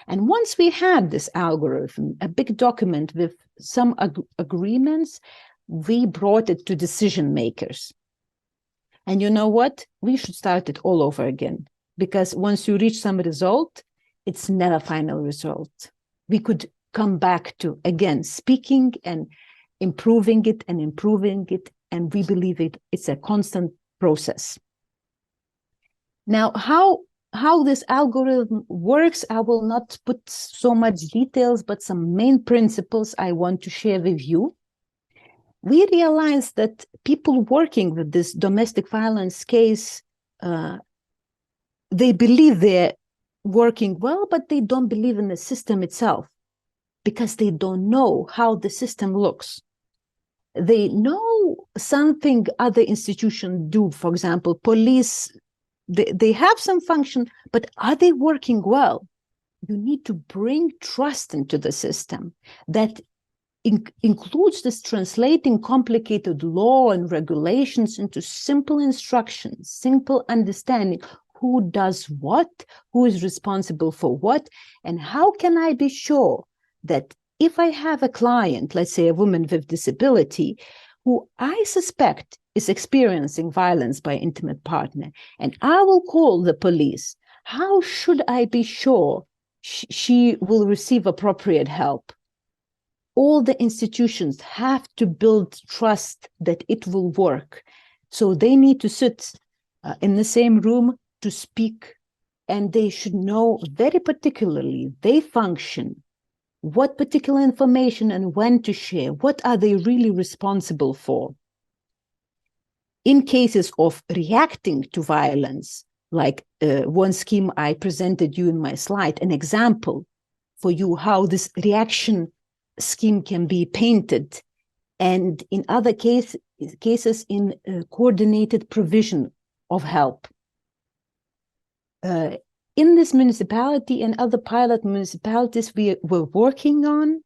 And once we had this algorithm, a big document with some agreements, we brought it to decision makers. And you know what? We should start it all over again, because once you reach some result, it's never final result. We could come back to, again, speaking and improving it, and we believe it's a constant process. Now, how this algorithm works, I will not put so much details, but some main principles I want to share with you. We realized that people working with this domestic violence case, they believe they're working well, but they don't believe in the system itself, because they don't know how the system looks. They know something other institutions do. For example, police, they have some function, but are they working well? You need to bring trust into the system that includes this translating complicated law and regulations into simple instructions, simple understanding. Who does what, who is responsible for what, and how can I be sure that if I have a client, let's say a woman with disability, who I suspect is experiencing violence by intimate partner, and I will call the police, how should I be sure she will receive appropriate help? All the institutions have to build trust that it will work. So they need to sit in the same room to speak, and they should know very particularly their function, what particular information and when to share, what are they really responsible for. In cases of reacting to violence, like one scheme I presented you in my slide, an example for you how this reaction scheme can be painted, and in other cases in coordinated provision of help. In this municipality and other pilot municipalities we were working on,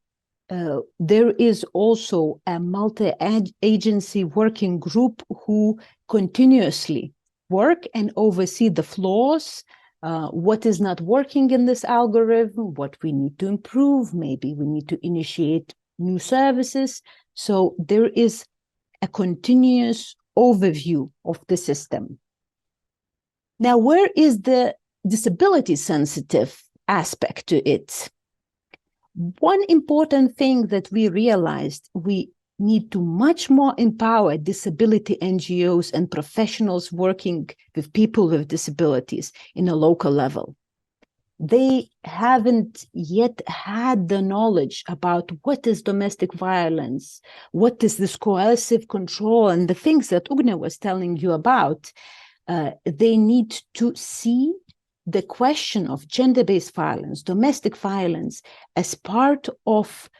there is also a multi-agency working group who continuously work and oversee the flaws, what is not working in this algorithm, what we need to improve, maybe we need to initiate new services. So there is a continuous overview of the system. Now, where is the disability sensitive aspect to it? One important thing that we realized, we need to much more empower disability NGOs and professionals working with people with disabilities in a local level. They haven't yet had the knowledge about what is domestic violence, what is this coercive control, and the things that Ugnė was telling you about. They need to see the question of gender-based violence, domestic violence, as part of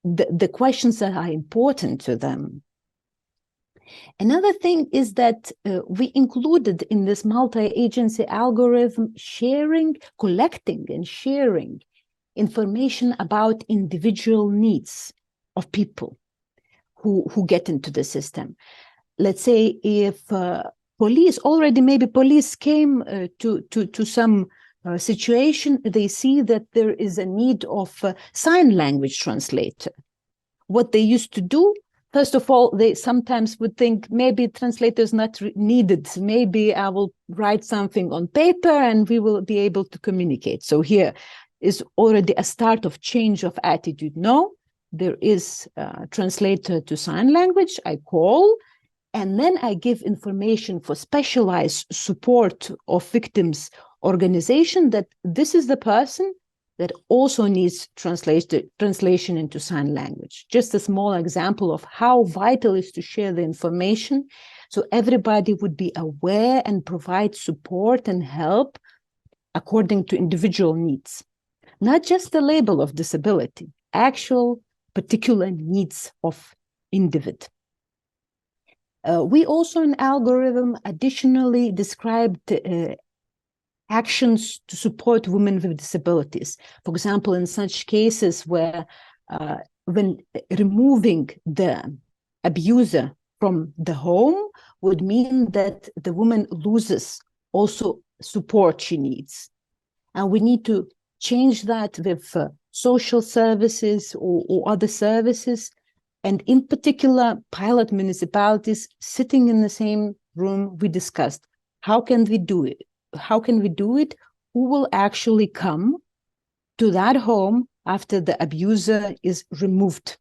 the questions that are important to them. Another thing is that we included in this multi-agency algorithm collecting and sharing information about individual needs of people who get into the system. Let's say if police came to some situation, they see that there is a need of a sign language translator. What they used to do, first of all, they sometimes would think maybe translator is not needed. Maybe I will write something on paper and we will be able to communicate. So here is already a start of change of attitude. No, there is a translator to sign language. I call, and then I give information for specialized support of victims organization that this is the person that also needs translation into sign language. Just a small example of how vital it is to share the information so everybody would be aware and provide support and help according to individual needs. Not just the label of disability, actual particular needs of individual. We also in algorithm additionally described actions to support women with disabilities. For example, in such cases where when removing the abuser from the home would mean that the woman loses also support she needs. And we need to change that with social services or other services. And in particular, pilot municipalities sitting in the same room, we discussed, how can we do it? How can we do it? Who will actually come to that home after the abuser is removed?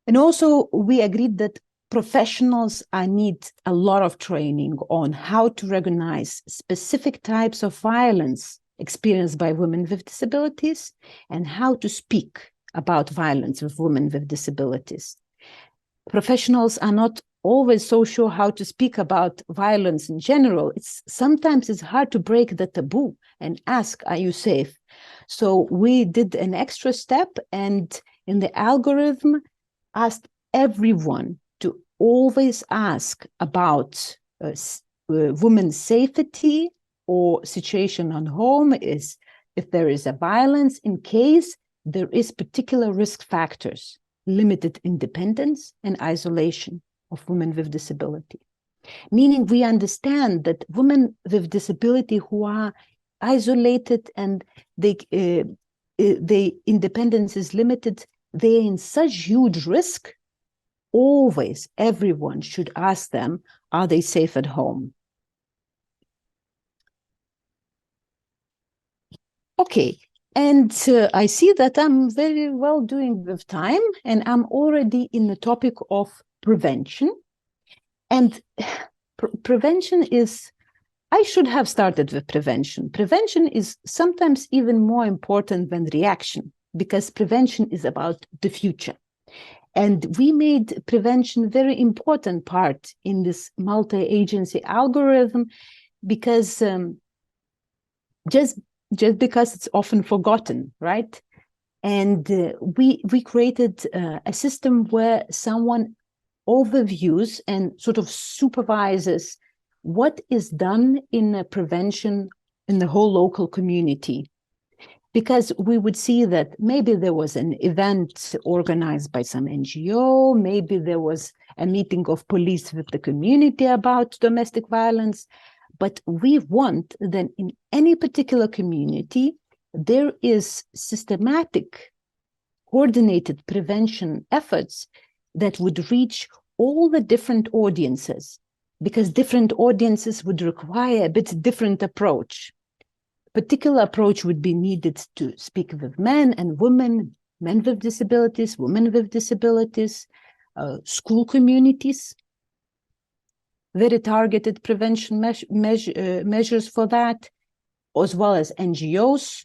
And also we agreed that professionals need a lot of training on how to recognize specific types of violence experienced by women with disabilities and how to speak about violence with women with disabilities. Professionals are not always so sure how to speak about violence in general. Sometimes it's hard to break the taboo and ask, are you safe? So we did an extra step and in the algorithm asked everyone to always ask about women's safety or situation on home, is if there is a violence, in case there is particular risk factors, limited independence and isolation of women with disability. Meaning we understand that women with disability who are isolated and they independence is limited, they're in such huge risk. Always, everyone should ask them, are they safe at home? Okay. And I see that I'm very well doing with time, and I'm already in the topic of prevention. And prevention is, I should have started with prevention. Prevention is sometimes even more important than reaction, because prevention is about the future. And we made prevention a very important part in this multi-agency algorithm, because just because it's often forgotten, right? And we created a system where someone overviews and sort of supervises what is done in prevention in the whole local community. Because we would see that maybe there was an event organized by some NGO, maybe there was a meeting of police with the community about domestic violence. But we want that in any particular community, there is systematic, coordinated prevention efforts that would reach all the different audiences, because different audiences would require a bit different approach. Particular approach would be needed to speak with men and women, men with disabilities, women with disabilities, school communities. Very targeted prevention measures for that, as well as NGOs,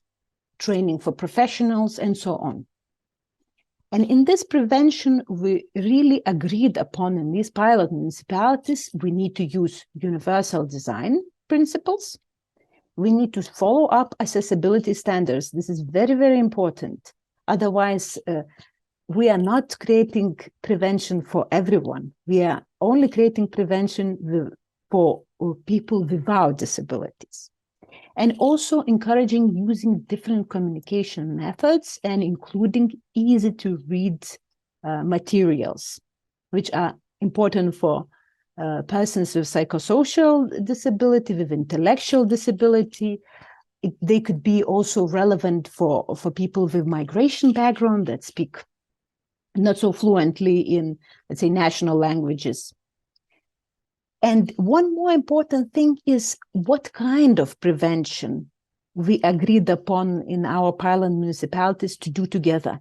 training for professionals, and so on. And in this prevention, we really agreed upon in these pilot municipalities, we need to use universal design principles. We need to follow up accessibility standards. This is very, very important. Otherwise, we are not creating prevention for everyone. We are only creating prevention for people without disabilities. And also encouraging using different communication methods and including easy to read materials, which are important for persons with psychosocial disability, with intellectual disability. They could be also relevant for people with migration background that speak not so fluently in, let's say, national languages. And one more important thing is what kind of prevention we agreed upon in our pilot municipalities to do together.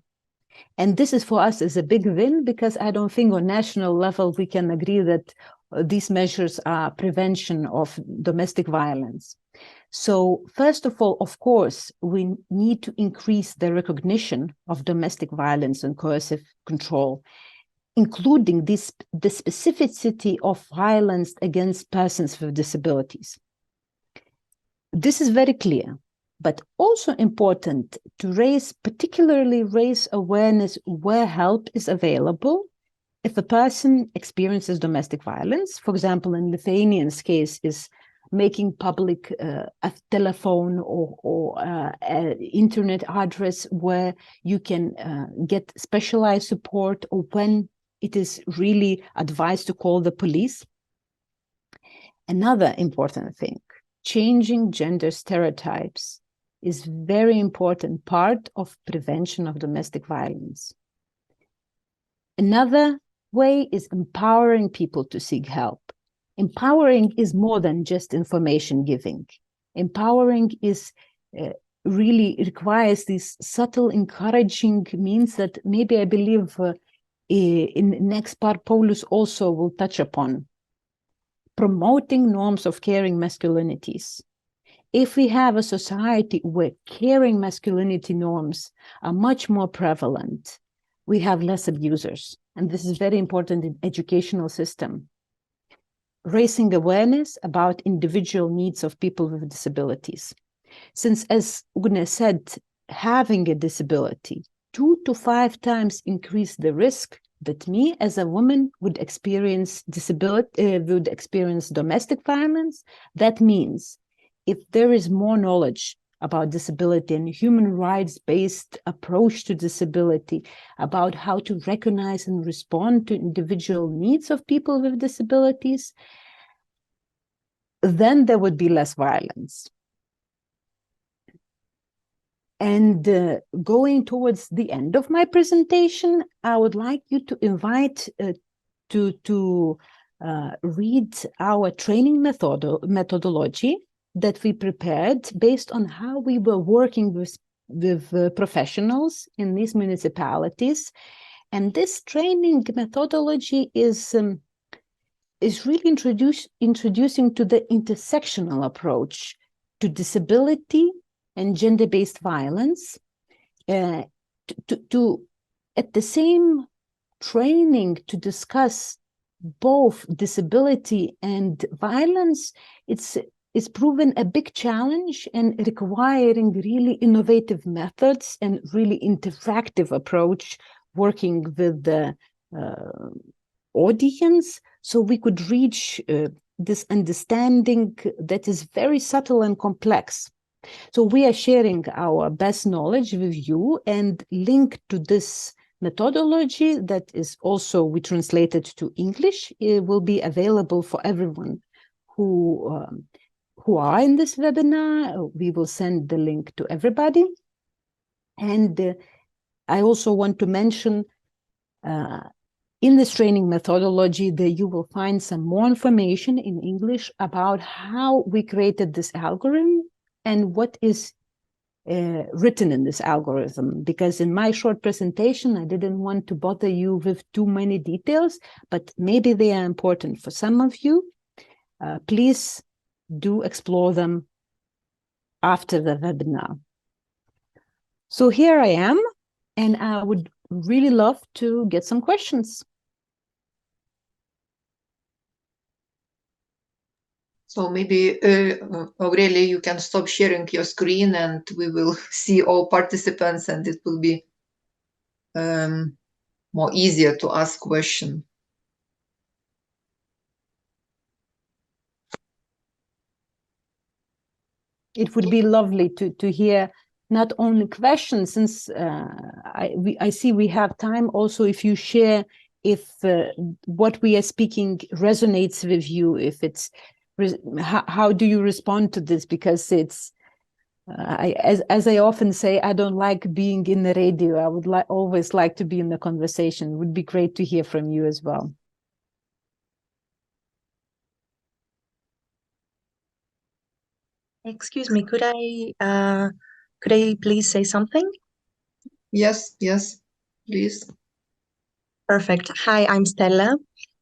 And this is for us is a big win, because I don't think on national level we can agree that these measures are prevention of domestic violence. So first of all, of course, we need to increase the recognition of domestic violence and coercive control, including the specificity of violence against persons with disabilities. This is very clear, but also important to particularly raise awareness where help is available if a person experiences domestic violence. For example, in Lithuanian's case is making public a telephone or an internet address where you can get specialized support, or when it is really advised to call the police. Another important thing, changing gender stereotypes is very important part of prevention of domestic violence. Another way is empowering people to seek help. Empowering is more than just information giving. Empowering is really requires these subtle encouraging means that maybe I believe in next part Paulus also will touch upon. Promoting norms of caring masculinities. If we have a society where caring masculinity norms are much more prevalent, we have less abusers. And this is very important in educational system. Raising awareness about individual needs of people with disabilities. Since, as Ugnė said, having a disability 2 to 5 times increase the risk that me as a woman would experience domestic violence. That means if there is more knowledge about disability and human rights-based approach to disability, about how to recognize and respond to individual needs of people with disabilities, then there would be less violence. And going towards the end of my presentation, I would like you to invite to read our training methodology that we prepared based on how we were working with professionals in these municipalities. And this training methodology is really introducing to the intersectional approach to disability and gender-based violence, to at the same training to discuss both disability and violence. It's proven a big challenge and requiring really innovative methods and really interactive approach working with the audience, so we could reach this understanding that is very subtle and complex. So we are sharing our best knowledge with you, and link to this methodology that is also we translated to English. It will be available for everyone who are in this webinar. We will send the link to everybody. And I also want to mention in this training methodology that you will find some more information in English about how we created this algorithm and what is written in this algorithm. Because in my short presentation, I didn't want to bother you with too many details, but maybe they are important for some of you. Please do explore them after the webinar. So here I am, and I would really love to get some questions. So maybe, Aurelia, you can stop sharing your screen and we will see all participants, and it will be more easier to ask questions. It would be lovely to hear not only questions, since I see we have time also, if you share if what we are speaking resonates with you, if it's, how do you respond to this? Because it's, as I often say, I don't like being in the radio. I would always like to be in the conversation. It would be great to hear from you as well. Excuse me, could I please say something? Yes, please. Perfect. Hi, I'm Stella.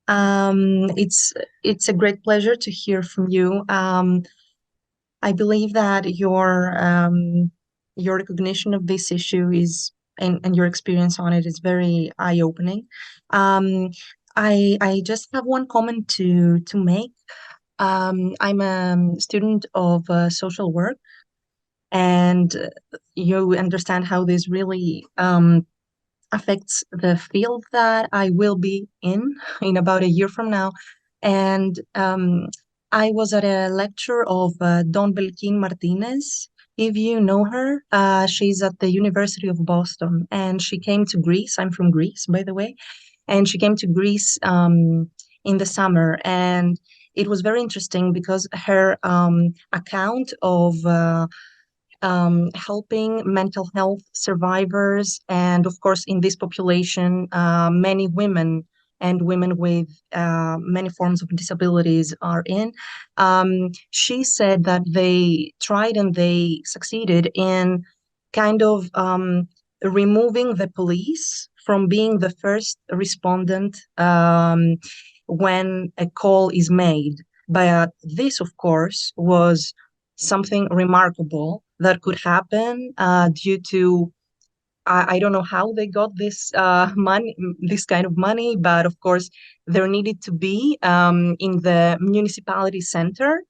It's a great pleasure to hear from you. I believe that your recognition of this issue is and your experience on it is very eye-opening. I just have one comment to make. I'm a student of social work, and you understand how this really affects the field that I will be in about a year from now. And I was at a lecture of Dawn Belkin Martinez. If you know her, she's at the University of Boston, and she came to Greece. I'm from Greece, by the way. And she came to Greece in the summer. And it was very interesting because her account of helping mental health survivors, and of course in this population many women and women with many forms of disabilities are in. She said that they tried and they succeeded in kind of removing the police from being the first respondent when a call is made. But this, of course, was something remarkable that could happen due to, I don't know how they got this money, this kind of money, but of course there needed to be in the municipality center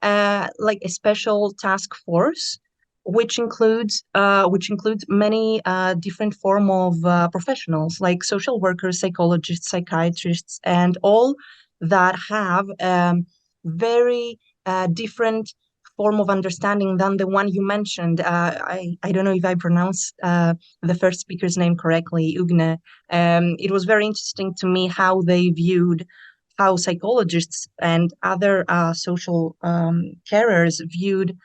like a special task force, which includes many different form of professionals like social workers, psychologists, psychiatrists, and all that have very different form of understanding than the one you mentioned. I don't know if I pronounced the first speaker's name correctly, Ugnė. It was very interesting to me how they viewed, how psychologists and other social carers viewed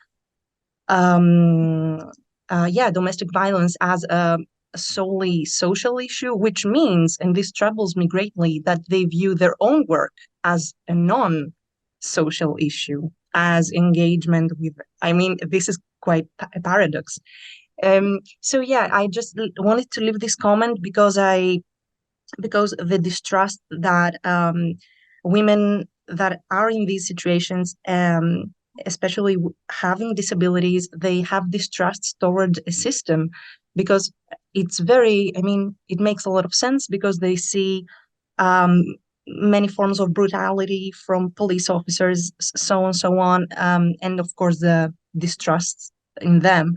domestic violence as a solely social issue, which means, and this troubles me greatly, that they view their own work as a non-social issue, as engagement with, I mean, this is quite a paradox. So yeah, I just wanted to leave this comment because the distrust that women that are in these situations, especially having disabilities, they have distrust toward a system, because it's very, I mean, it makes a lot of sense because they see many forms of brutality from police officers, so on and so on, and of course the distrust in them.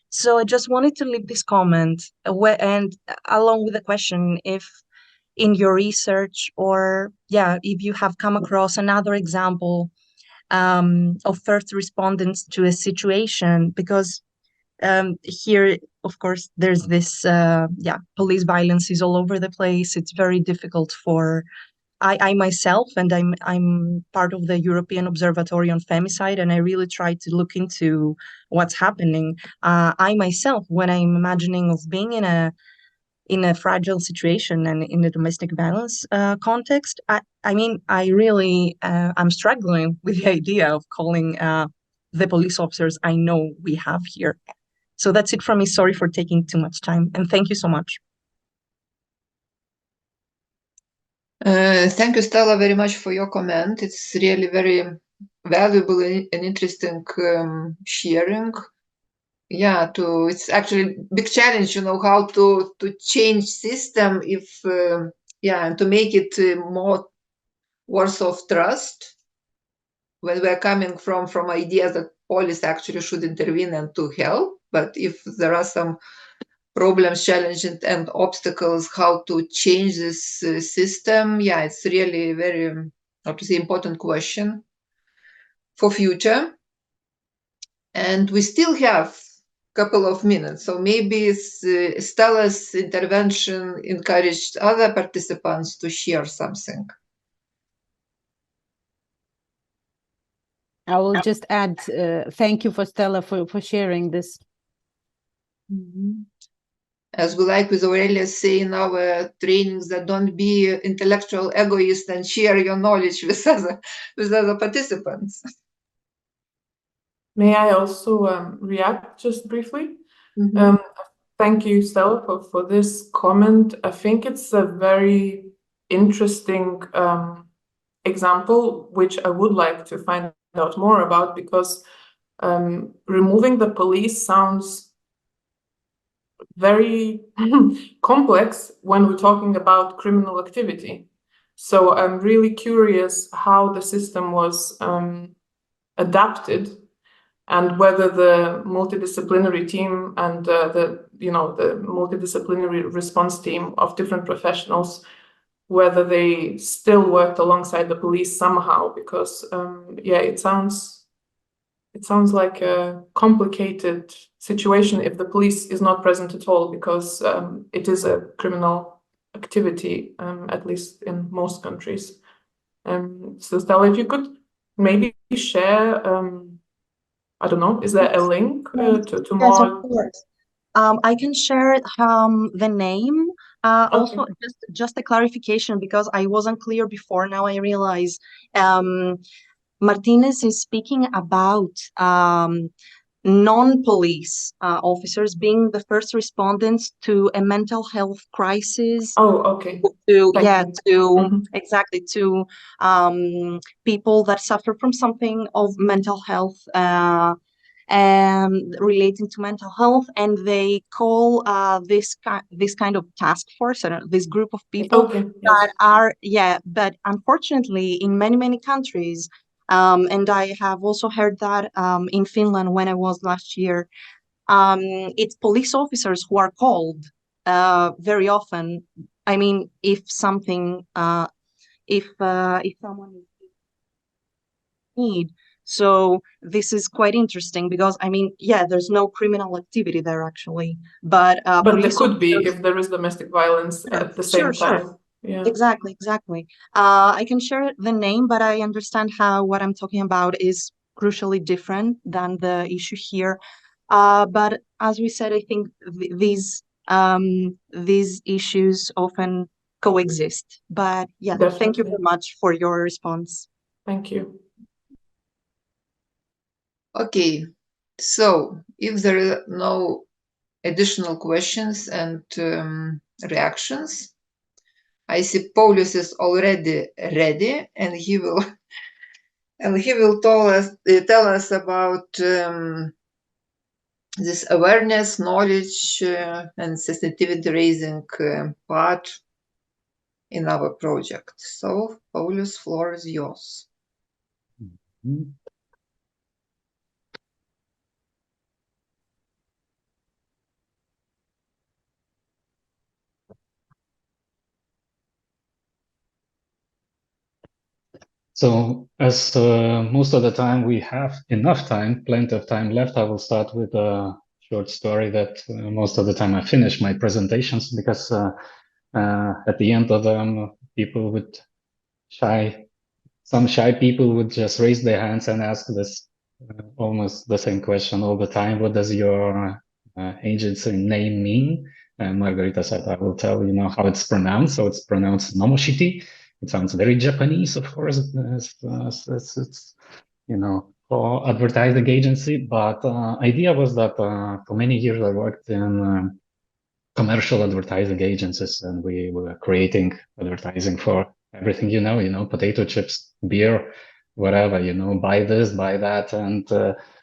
So I just wanted to leave this comment and along with the question, if in your research or if you have come across another example of first respondents to a situation, because here, of course, there's this police violence is all over the place. It's very difficult for I myself, and I'm part of the European Observatory on Femicide, and I really try to look into what's happening. I myself, when I'm imagining of being in a fragile situation and in a domestic violence context, I mean, I really I'm struggling with the idea of calling the police officers I know we have here. So that's it from me. Sorry for taking too much time, and thank you so much. Thank you, Stella, very much for your comment. It's really very valuable and interesting sharing. It's actually a big challenge, how to change system if, and to make it more worth of trust when we're coming from ideas that police actually should intervene and to help. But if there are some problems, challenges, and obstacles, how to change this system, it's really a very, how to say, important question for future. And we still have couple of minutes. So maybe Stella's intervention encouraged other participants to share something. I will just add, thank you for Stella for sharing this. As we like with Aurelia say in our trainings, that don't be intellectual egoist and share your knowledge with other participants. May I also react just briefly? Thank you, Stella, for this comment. I think it's a very interesting example, which I would like to find out more about, because removing the police sounds very complex when we're talking about criminal activity. So I'm really curious how the system was adapted, and whether the multidisciplinary team and the multidisciplinary response team of different professionals, whether they still worked alongside the police somehow, because it sounds like a complicated situation if the police is not present at all, because it is a criminal activity, at least in most countries. So Stella, if you could maybe share, I don't know, is there a link to Yes, more? of course. I can share the name. Also, just a clarification, because I wasn't clear before. Now I realize Martinez is speaking about non-police officers being the first respondents to a mental health crisis. Oh, okay. Exactly, to people that suffer from something of mental health and relating to mental health, and they call this kind of task force, this group of people that are, but unfortunately in many countries, and I have also heard that in Finland when I was last year, it's police officers who are called very often. I mean, if something, if someone is in need. So this is quite interesting, because I mean, there's no criminal activity there actually, but there could be if there is domestic violence at the same time. Sure. Yeah. Exactly. I can share the name, but I understand how what I'm talking about is crucially different than the issue here. But as we said, I think these issues often coexist. But Definitely. Thank you very much for your response. Thank you. Okay, so if there are no additional questions and reactions, I see Paulius is already ready, and he will tell us about this awareness, knowledge, and sensitivity raising part in our project. So, Paulius, floor is yours. So as most of the time we have enough time, plenty of time left, I will start with a short story that most of the time I finish my presentations, because at the end of them, people would some shy people would just raise their hands and ask this almost the same question all the time. What does your agency name mean? And Margarita said, I will tell you how it's pronounced. So it's pronounced Nomoshiti. It sounds very Japanese, of course. It's for advertising agency. But idea was that for many years I worked in commercial advertising agencies, and we were creating advertising for everything, potato chips, beer, whatever, buy this, buy that. And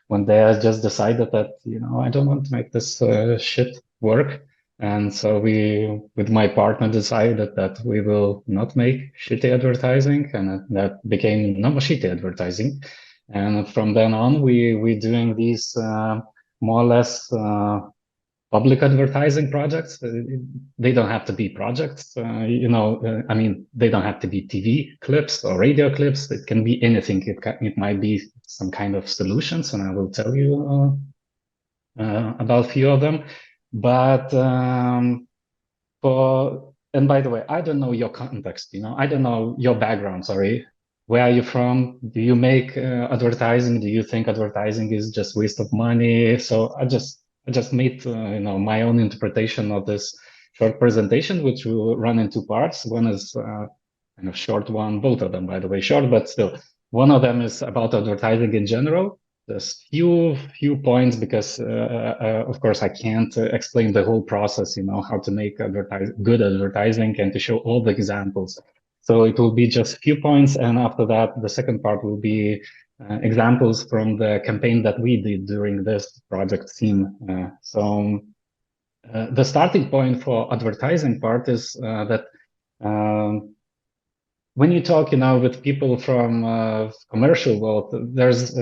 one day I just decided that, I don't want to make this shit work. And so we, with my partner, decided that we will not make shitty advertising, and that became Nomoshitty advertising. And from then on, we're doing these more or less public advertising projects. They don't have to be projects, I mean, they don't have to be TV clips or radio clips. It can be anything. It might be some kind of solutions, and I will tell you about a few of them. But and by the way, I don't know your context, I don't know your background, sorry. Where are you from? Do you make advertising? Do you think advertising is just waste of money? So I just made my own interpretation of this short presentation, which will run in two parts. One is kind of short one, both of them, by the way, short, but still. One of them is about advertising in general. There's few points because, of course, I can't explain the whole process, how to make good advertising and to show all the examples. So it will be just a few points, and after that, the second part will be examples from the campaign that we did during this project theme. So the starting point for advertising part is that when you talk, with people from commercial world, there's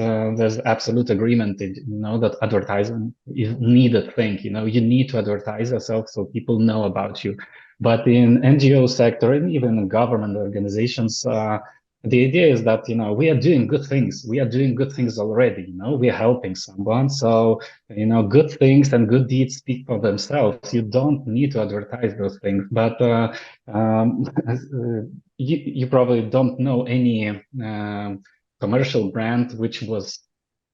absolute agreement, that advertising is needed thing. You need to advertise yourself so people know about you. But in NGO sector and even in government organizations, the idea is that we are doing good things. We are doing good things already. We are helping someone. So good things and good deeds speak for themselves. You don't need to advertise those things. But you probably don't know any commercial brand which was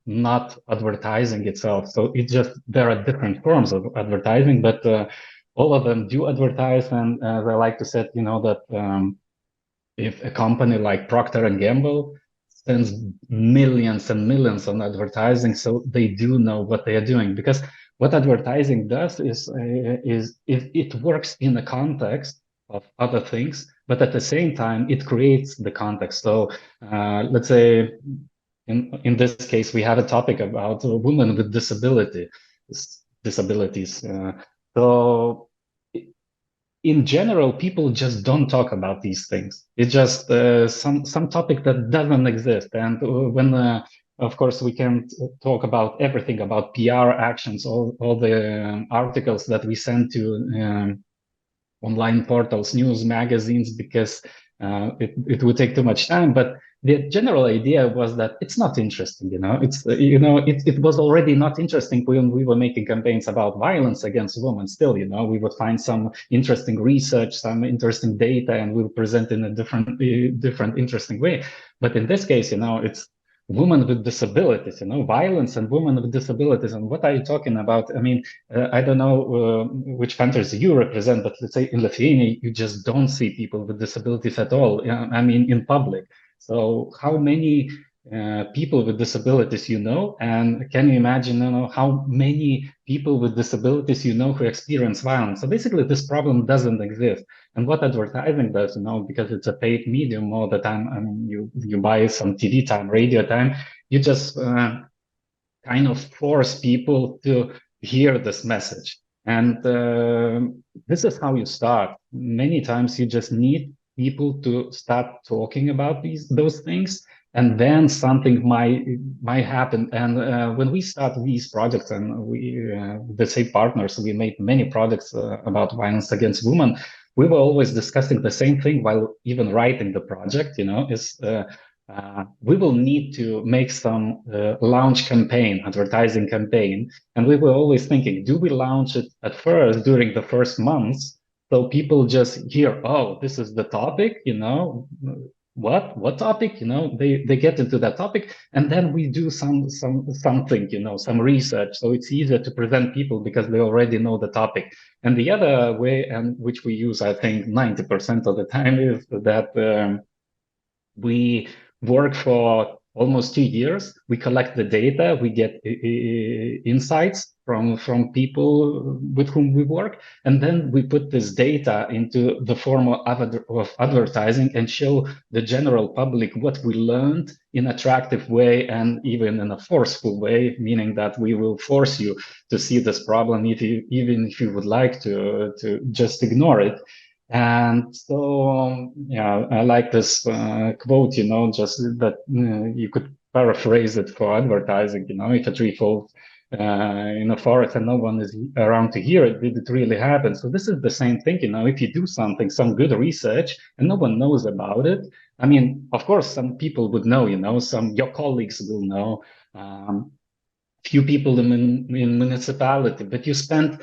not advertising itself. So it's just there are different forms of advertising, but all of them do advertise, and they like to say, that if a company like Procter and Gamble spends millions and millions on advertising, so they do know what they are doing, because what advertising does is it works in the context of other things, but at the same time it creates the context. So let's say in this case we have a topic about women with disabilities. So in general, people just don't talk about these things. It's just some topic that doesn't exist. And when, of course, we can talk about everything about PR actions, all the articles that we send to online portals, news magazines, because it would take too much time. But the general idea was that it's not interesting, it was already not interesting when we were making campaigns about violence against women. Still, we would find some interesting research, some interesting data, and we'll present in a different interesting way. But in this case, it's women with disabilities, violence and women with disabilities. And what are you talking about? I mean, I don't know which countries you represent, but let's say in Lithuania, you just don't see people with disabilities at all. I mean, in public. So how many people with disabilities and can you imagine how many people with disabilities who experience violence? So basically this problem doesn't exist. And what advertising does, because it's a paid medium all the time, I mean, you buy some TV time, radio time, you just kind of force people to hear this message. And this is how you start. Many times you just need people to start talking about those things, and then something might happen. And when we start these projects, and we the same partners, we made many projects about violence against women. We were always discussing the same thing while even writing the project. We will need to make some launch campaign, advertising campaign. And we were always thinking, do we launch it at first during the first months? So people just hear, oh, this is the topic, what topic, they get into that topic. And then we do something, some research. So it's easier to present people because they already know the topic. And the other way, and which we use, I think 90% of the time, is that we work for almost 2 years. We collect the data, we get insights from people with whom we work, and then we put this data into the form of advertising and show the general public what we learned in an attractive way, and even in a forceful way, meaning that we will force you to see this problem even if you would like to just ignore it. And so, yeah, I like this quote, just that you could paraphrase it for advertising, if a tree falls in a forest and no one is around to hear it, did it really happen? So this is the same thing, if you do something, some good research, and no one knows about it. I mean, of course, some people would know, your colleagues will know. few people in municipality, but you spend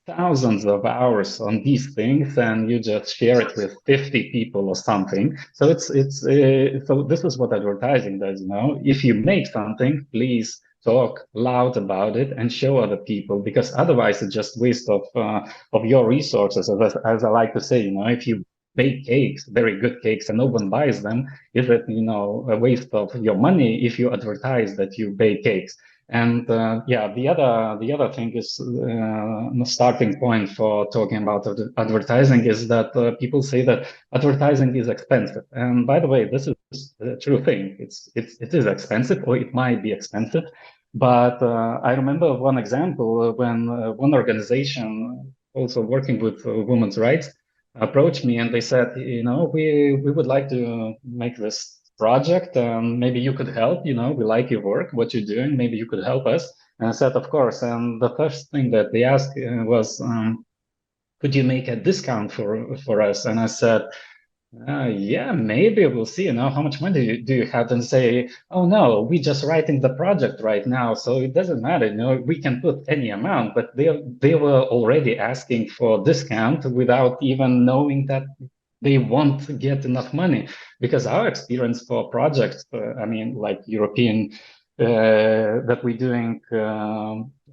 thousands of hours on these things and you just share it with 50 people or something. So so this is what advertising does, you know. If you make something, please talk loud about it and show other people, because otherwise it's just waste of your resources. As I like to say, you know, if you bake cakes, very good cakes, and no one buys them, is it, you know, a waste of your money if you advertise that you bake cakes? And yeah, the other thing is the starting point for talking about advertising is that people say that advertising is expensive. And by the way, this is a true thing. It is expensive, or it might be expensive. But I remember one example when one organization also working with women's rights approached me, and they said, you know, we would like to make this project, maybe you could help, you know, we like your work, what you're doing, maybe you could help us. And I said, of course. And the first thing that they asked was, could you make a discount for us? And I said, yeah, maybe we'll see, you know, how much money do you have? And say, oh no, we're just writing the project right now, so it doesn't matter, you know, we can put any amount. But they were already asking for discount without even knowing that they won't get enough money. Because our experience for projects, I mean, like European, that we're doing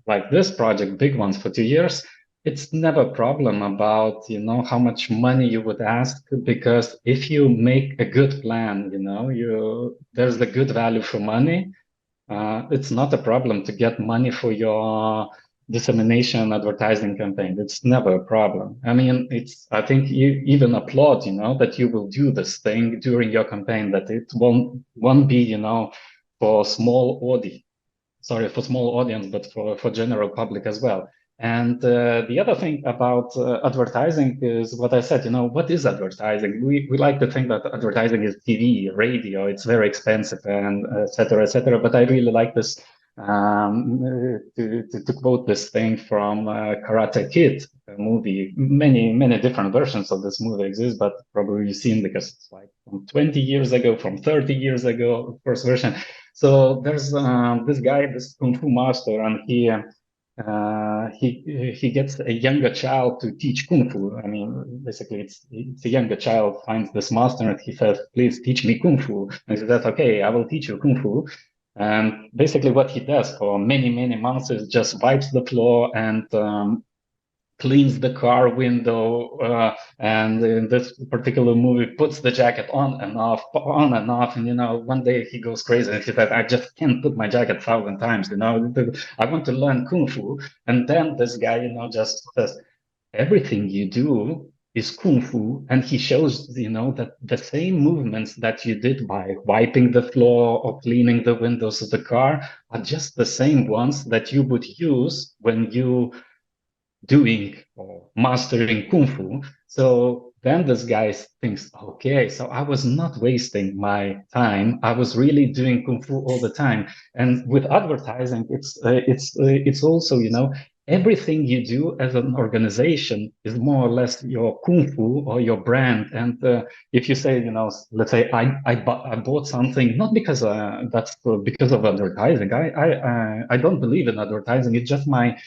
like this project, big ones for 2 years, it's never a problem about, you know, how much money you would ask, because if you make a good plan, you know, there's the good value for money. It's not a problem to get money for your dissemination advertising campaign. It's never a problem. I mean, I think you even applaud, you know, that you will do this thing during your campaign, that it won't be, you know, for small audience, but for general public as well. And the other thing about advertising is what I said, you know, what is advertising? We like to think that advertising is TV, radio, it's very expensive, and et cetera, et cetera. But I really like this, to quote this thing from Karate Kid movie. Many different versions of this movie exist, but probably you've seen, because it's like from 20 years ago, from 30 years ago, first version. So there's this guy, this kung fu master, and he gets a younger child to teach kung fu. I mean, basically, it's a younger child finds this master and he says, "Please teach me kung fu." And he says, "Okay, I will teach you kung fu." And basically, what he does for many months is just wipes the floor and cleans the car window, and in this particular movie puts the jacket on and off. And, you know, one day he goes crazy and he said, I just can't put my jacket 1,000 times, you know, I want to learn kung fu. And then this guy, you know, just says, everything you do is kung fu. And he shows, you know, that the same movements that you did by wiping the floor or cleaning the windows of the car are just the same ones that you would use when you doing or mastering kung fu. So then this guy thinks, okay, so I was not wasting my time. I was really doing kung fu all the time. And with advertising, it's also, you know, everything you do as an organization is more or less your kung fu or your brand. And if you say, you know, let's say I bought something not because that's because of advertising. I don't believe in advertising. It's just my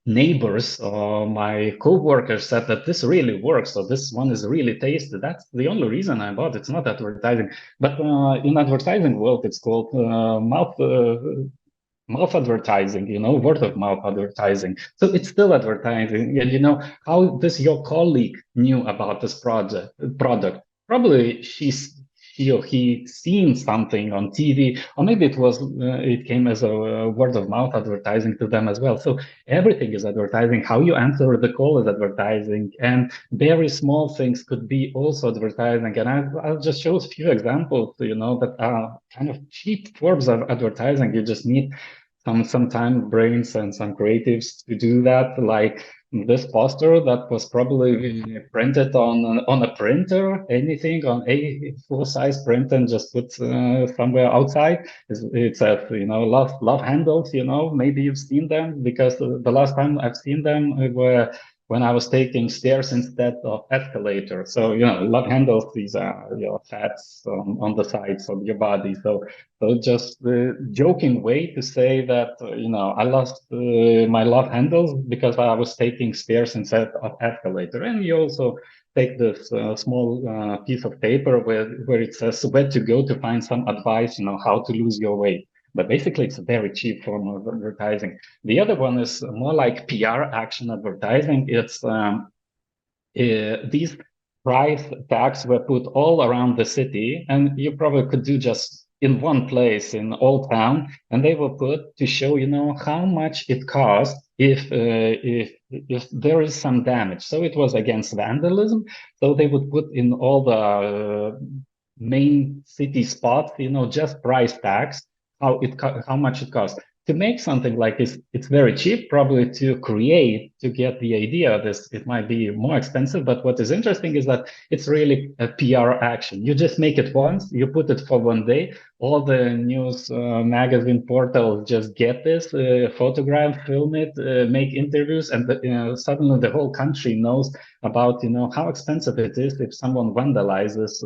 neighbors or my co-workers said that this really works, so this one is really tasty. That's the only reason I bought. It's not advertising. But in advertising world, it's called mouth advertising, you know, word of mouth advertising. So it's still advertising. And you know, how does your colleague knew about this product? Probably she or he seen something on TV, or maybe it came as a word of mouth advertising to them as well. So everything is advertising. How you answer the call is advertising, and very small things could be also advertising. And I'll just show a few examples, you know, that are kind of cheap forms of advertising. You just need some time, brains, and some creatives to do that. Like this poster that was probably printed on a printer, anything on a full-size print, and just put somewhere outside. It says, you know, love handles. You know, maybe you've seen them, because the last time I've seen them were when I was taking stairs instead of escalator. So, love handles, these are your fats on the sides of your body. So just joking way to say that, I lost my love handles because I was taking stairs instead of escalator. And you also take this small piece of paper where it says where to go to find some advice, how to lose your weight. But basically, it's a very cheap form of advertising. The other one is more like PR action advertising. It's these price tags were put all around the city, and you probably could do just in one place in Old Town, and they were put to show, how much it costs if there is some damage. So it was against vandalism. So they would put in all the main city spots, just price tags, how much it costs. To make something like this, it's very cheap, probably to get the idea of this, it might be more expensive, but what is interesting is that it's really a PR action. You just make it once, you put it for one day, all the news magazine portals just get this, photograph, film it, make interviews, and suddenly the whole country knows about, how expensive it is if someone vandalizes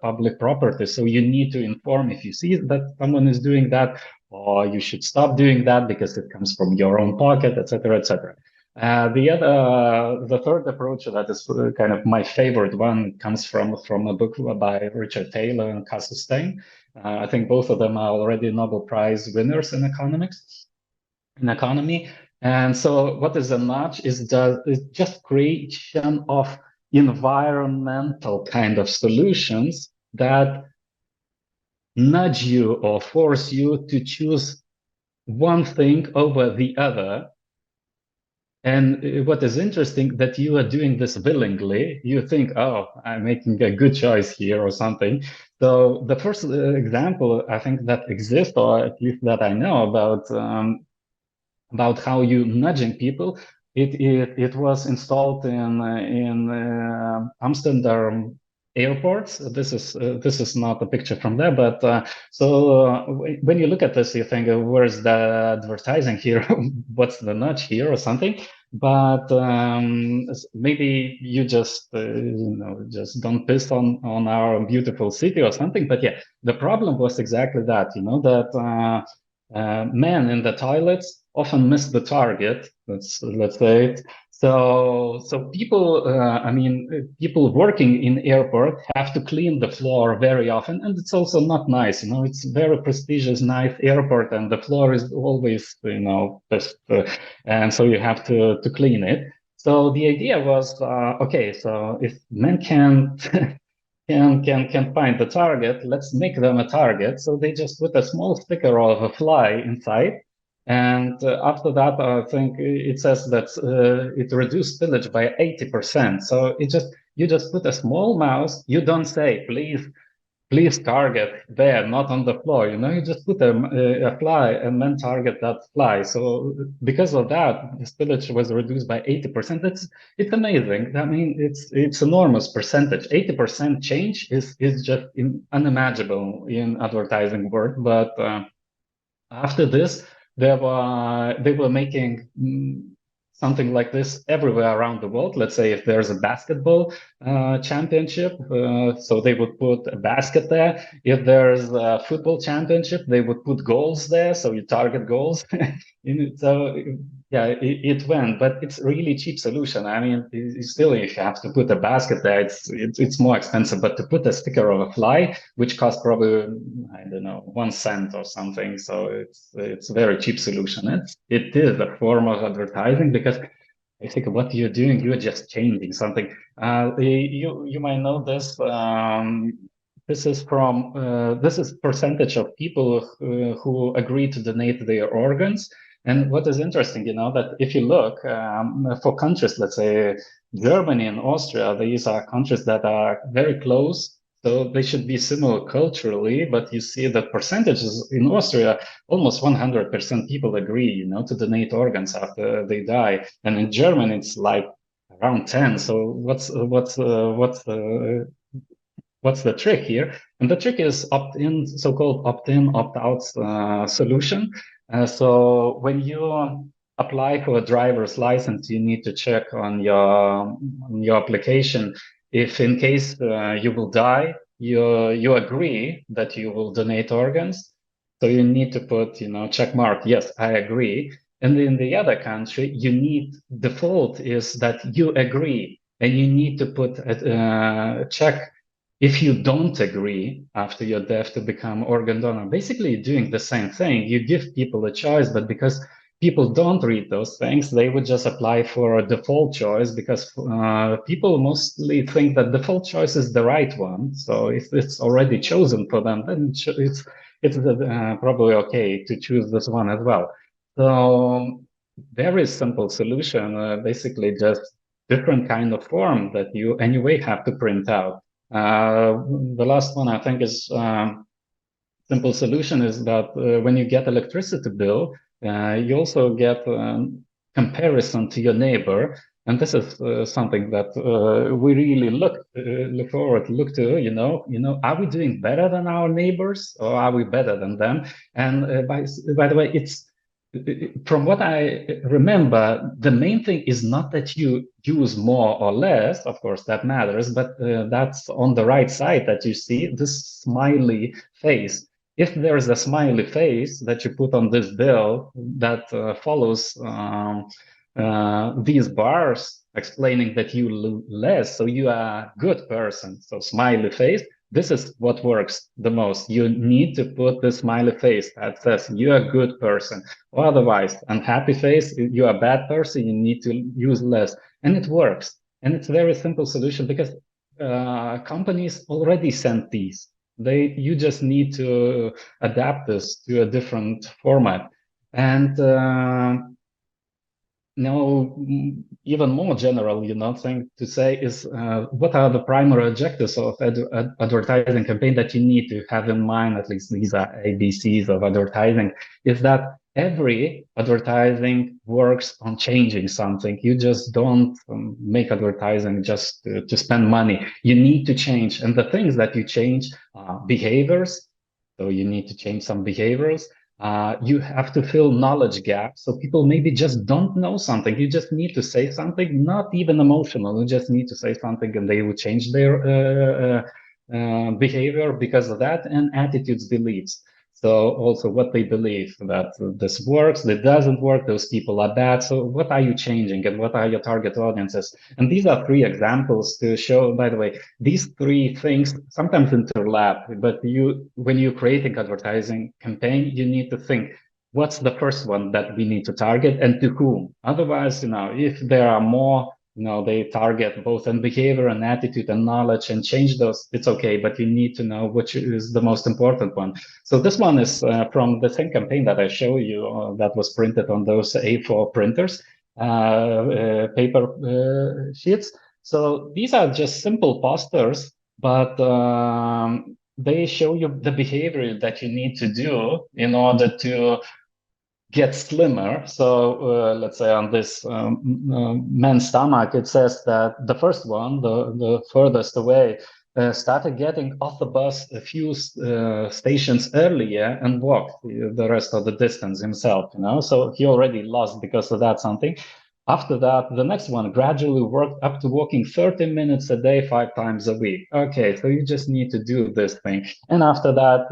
public property. So you need to inform if you see that someone is doing that, or you should stop doing that because it comes from your own pocket, etc., etc. The third approach that is kind of my favorite one comes from a book by Richard Taylor and Kasus. I think both of them are already Nobel Prize winners in economy. And so what is a nudge is just creation of environmental kind of solutions that nudge you or force you to choose one thing over the other. And what is interesting, that you are doing this willingly. You think, oh, I'm making a good choice here or something. So the first example I think that exists, or at least that I know about how you nudging people, it was installed in Amsterdam airports. This is not a picture from there, but when you look at this, you think, where's the advertising here? What's the nudge here or something? But maybe you just just don't piss on our beautiful city or something. But yeah, the problem was exactly that, that men in the toilets often miss the target. Let's say it. So people, people working in airport have to clean the floor very often, and it's also not nice. It's very prestigious, nice airport, and the floor is always, just, and so you have to clean it. So the idea was, okay, so if men can find the target, let's make them a target. So they just put a small sticker of a fly inside. And after that, I think it says that it reduced spillage by 80%. So you just put a small mouse. You don't say, please target there, not on the floor. You just put a fly and then target that fly. So because of that, the spillage was reduced by 80%. It's amazing. I mean, it's enormous percentage. 80% change is just unimaginable in advertising world. But after this, they were making something like this everywhere around the world. Let's say if there's a basketball championship, so they would put a basket there. If there's a football championship, they would put goals there, so you target goals. So yeah, it went, but it's really cheap solution. I mean, still, if you have to put a basket there, it's more expensive. But to put a sticker of a fly, which costs probably, I don't know, 1 cent or something, so it's a very cheap solution. It is a form of advertising, because basically what you're doing, you're just changing something. You might know this. This is percentage of people who agree to donate their organs. And what is interesting, that if you look for countries, let's say Germany and Austria, these are countries that are very close. So they should be similar culturally, but you see that percentages in Austria, almost 100% people agree, to donate organs after they die. And in Germany, it's like around 10. So what's the trick here? And the trick is opt-in, so-called opt-in, opt-out solution. So when you apply for a driver's license, you need to check on your application if in case you will die, you agree that you will donate organs. So you need to put, check mark, yes, I agree. And in the other country, you need, default is that you agree, and you need to put a check if you don't agree after your death to become organ donor. Basically, you're doing the same thing. You give people a choice, but because people don't read those things, they would just apply for a default choice because people mostly think that default choice is the right one. So if it's already chosen for them, then it's probably okay to choose this one as well. So very simple solution, basically just different kind of form that you anyway have to print out. The last one I think is simple solution is that when you get electricity bill, you also get comparison to your neighbor, and this is something that we really look forward, look to. Are we doing better than our neighbors, or are we better than them? And by the way, it's from what I remember, the main thing is not that you use more or less, of course, that matters, but that's on the right side that you see this smiley face. If there's a smiley face that you put on this bill that follows these bars explaining that you less, so you are a good person, so smiley face, this is what works the most. You need to put the smiley face that says you're a good person. Or otherwise, unhappy face, you're a bad person, you need to use less. And it works. And it's a very simple solution because companies already sent these. You just need to adapt this to a different format. And even more general, thing to say is what are the primary objectives of advertising campaign that you need to have in mind, at least these are ABCs of advertising, is that every advertising works on changing something. You just don't make advertising just to spend money. You need to change. And the things that you change are behaviors. So you need to change some behaviors. You have to fill knowledge gaps. So people maybe just don't know something. You just need to say something, not even emotional. You just need to say something and they will change their behavior because of that, and attitudes, beliefs. So also what they believe, that this works, that doesn't work, those people are bad. So what are you changing and what are your target audiences? And these are 3 examples to show, by the way, these 3 things sometimes interlap, but when you're creating advertising campaign, you need to think, what's the first one that we need to target and to whom? Otherwise, if there are more, they target both in behavior and attitude and knowledge and change those, it's okay, but you need to know which is the most important one. So this one is from the same campaign that I show you that was printed on those A4 printers, paper sheets. So these are just simple posters, but they show you the behavior that you need to do in order to get slimmer. So let's say on this man's stomach, it says that the first one, the furthest away, started getting off the bus a few stations earlier and walked the rest of the distance himself, so he already lost because of that something. After that, the next one gradually worked up to walking 30 minutes a day, 5 times a week. Okay, so you just need to do this thing. And after that,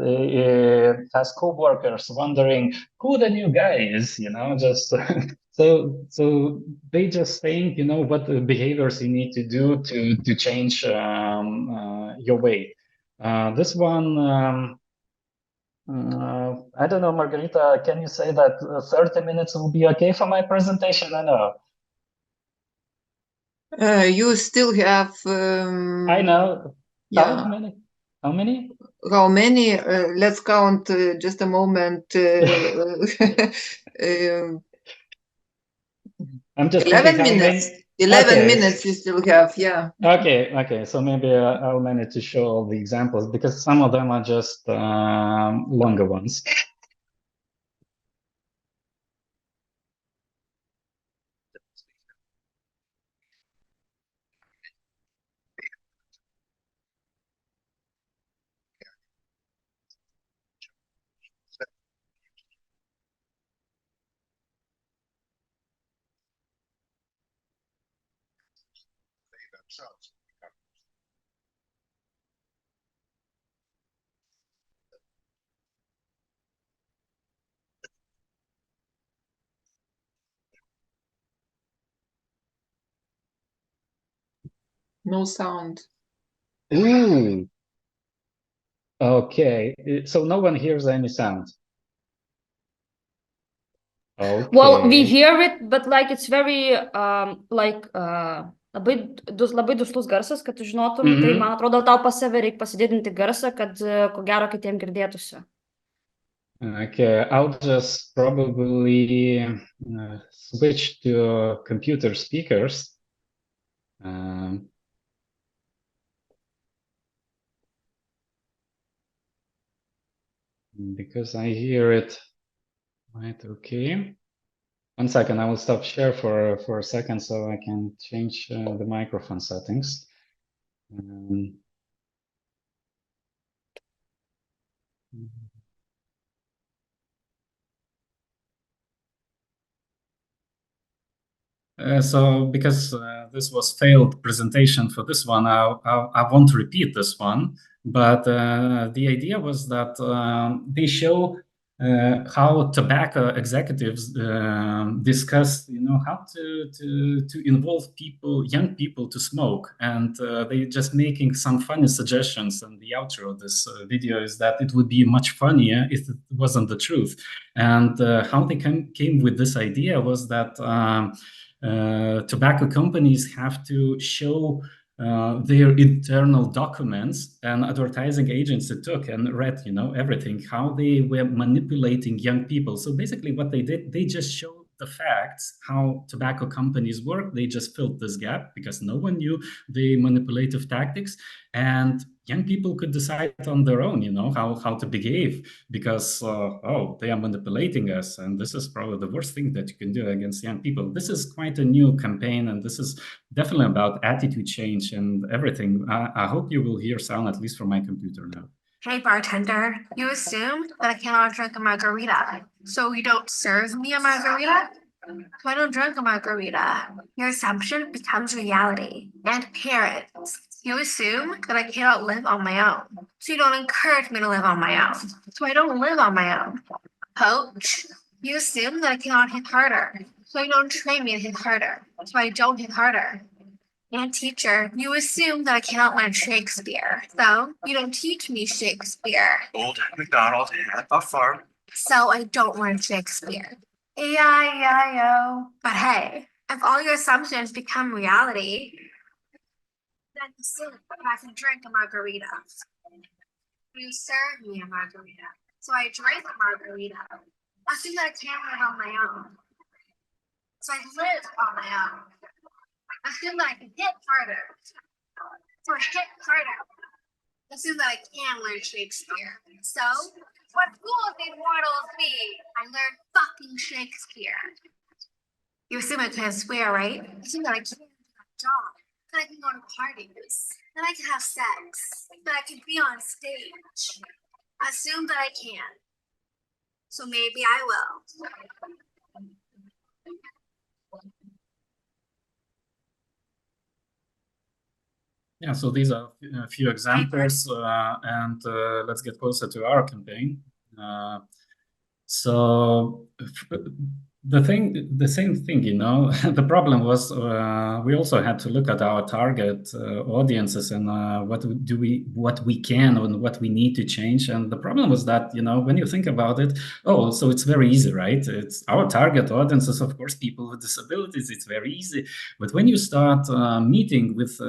has co-workers wondering who the new guy is, just so they just saying, what behaviors you need to do to change your weight. This one, I don't know, Margarita, can you say that 30 minutes will be okay for my presentation? I know. You still have. I know. Yeah. How many? How many? How many? Let's count just a moment. I'm just 11 thinking minutes. Many... 11 okay. minutes you still have, yeah. Okay. So maybe I'll manage to show all the examples because some of them are just longer ones. themselves. No sound. Ooh. Okay, so no one hears any sound. Okay. Well, we hear it, but like it's very labai duslus garsas, kad tu žinotum, tai man atrodo tau pas save reikia pasididinti garsą, kad ko gero kitiem girdėtųsi. Okay, I'll just probably switch to computer speakers. Because I hear it right. Okay. 1 second, I will stop share for a second so I can change the microphone settings. So because this was failed presentation for this one, I won't repeat this one, but the idea was that they show how tobacco executives discuss, how to involve young people to smoke, and they just making some funny suggestions. And the outro of this video is that it would be much funnier if it wasn't the truth. And how they came with this idea was that tobacco companies have to show their internal documents, and advertising agency took and read, everything, how they were manipulating young people. So basically what they did, they just showed the facts, how tobacco companies work. They just filled this gap because no one knew the manipulative tactics, and young people could decide on their own, how to behave, because, they are manipulating us. And this is probably the worst thing that you can do against young people. This is quite a new campaign, and this is definitely about attitude change and everything. I hope you will hear sound, at least from my computer now. Hey bartender, you assume that I cannot drink a margarita, so you don't serve me a margarita? So I don't drink a margarita. Your assumption becomes reality. And parents, you assume that I cannot live on my own, so you don't encourage me to live on my own, so I don't live on my own. Coach, you assume that I cannot hit harder, so you don't train me to hit harder, so I don't hit harder. And teacher, you assume that I cannot learn Shakespeare, so you don't teach me Shakespeare. Old MacDonald had a farm. So I don't learn Shakespeare. E-I-E-I-O. But hey, if all your assumptions become reality, then assume that I can drink a margarita. You serve me a margarita, so I drink a margarita. Assume that I can't live on my own, so I live on my own. Assume that I can hit harder, so I hit harder. Assume that I can learn Shakespeare. So, what fools these mortals be? I learned fucking Shakespeare. You assume I can swear, right? Assume that I can do my job, that I can go to parties, that I can have sex, that I can be on stage. Assume that I can. So maybe I will. Yeah, so these are a few examples, and let's get closer to our campaign. So the same thing, the problem was we also had to look at our target audiences and what we can and what we need to change. And the problem was that, when you think about it, so it's very easy, right? It's our target audiences, of course, people with disabilities. It's very easy. But when you start meeting with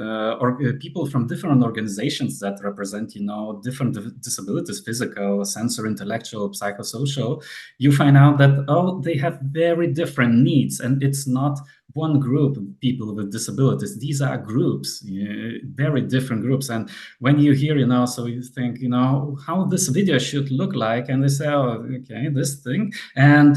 people from different organizations that represent, different disabilities, physical, sensory, intellectual, psychosocial, you find out that, they have very different needs, and it's not one group of people with disabilities. These are groups, very different groups. And when you hear, so you think, how this video should look like, and they say, okay, this thing. And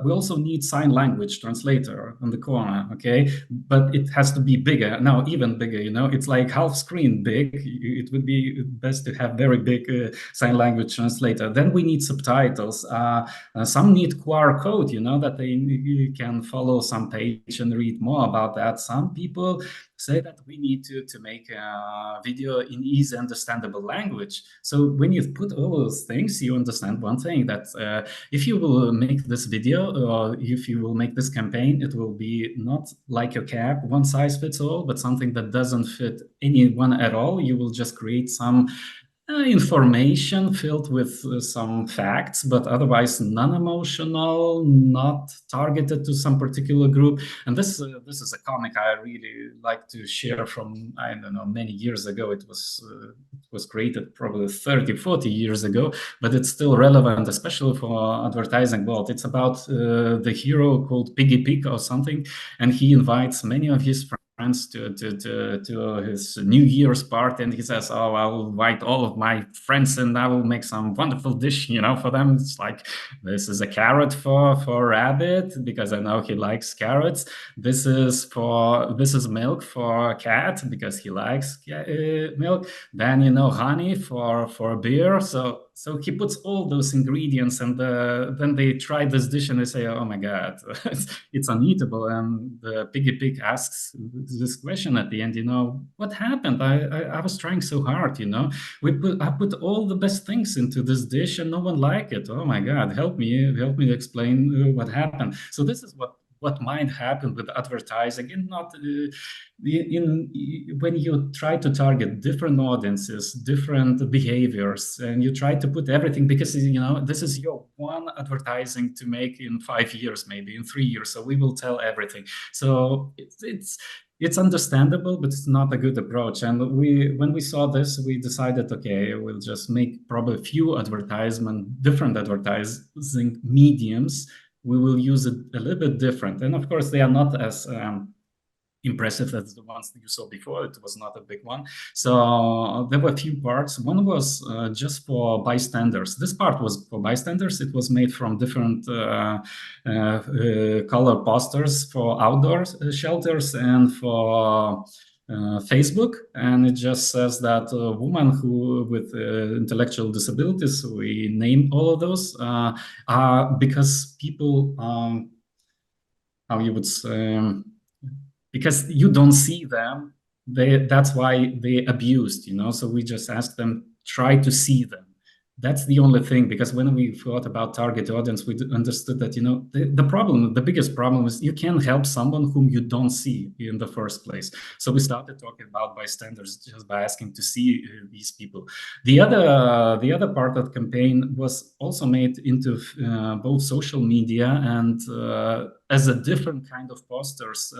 we also need sign language translator on the corner, okay? But it has to be bigger, now even bigger, it's like half screen big. It would be best to have very big sign language translator. Then we need subtitles. Some need QR code, that they can follow some page and read more about that. Some people say that we need to make a video in easy understandable language. So when you put all those things, you understand one thing, that if you will make this video or if you will make this campaign, it will be not like your cap, one size fits all, but something that doesn't fit anyone at all. You will just create some information filled with some facts, but otherwise non-emotional, not targeted to some particular group. And this is a comic I really like to share from, I don't know, many years ago. It was created probably 30, 40 years ago, but it's still relevant, especially for advertising world. It's about the hero called Piggy Pig or something, and he invites many of his friends to his New Year's party, and he says, "Oh, I'll invite all of my friends, and I will make some wonderful dish, for them." It's like, this is a carrot for rabbit because I know he likes carrots. This is milk for cat because he likes milk. Then honey for beer. So he puts all those ingredients, and then they try this dish and they say, "Oh my God, it's uneatable." And the Piggy Pig asks this question at the end, "What happened? I was trying so hard, I put all the best things into this dish and no one liked it. Oh my God, help me explain what happened." So this is what might happen with advertising, and not when you try to target different audiences, different behaviors, and you try to put everything, because this is your one advertising to make in 5 years, maybe in 3 years. So we will tell everything. So it's understandable, but it's not a good approach. And when we saw this, we decided, okay, we'll just make probably a few different advertising mediums. We will use it a little bit different. And of course, they are not as impressive as the ones you saw before. It was not a big one. So there were a few parts. One was just for bystanders. This part was for bystanders. It was made from different color posters for outdoor shelters and for Facebook, and it just says that a woman with intellectual disabilities, we name all of those, because people, how you would say, because you don't see them, that's why they abused, so we just ask them, try to see them. That's the only thing, because when we thought about target audience, we understood that, the biggest problem is you can't help someone whom you don't see in the first place. So we started talking about bystanders just by asking to see these people. The other part of the campaign was also made into both social media and as a different kind of posters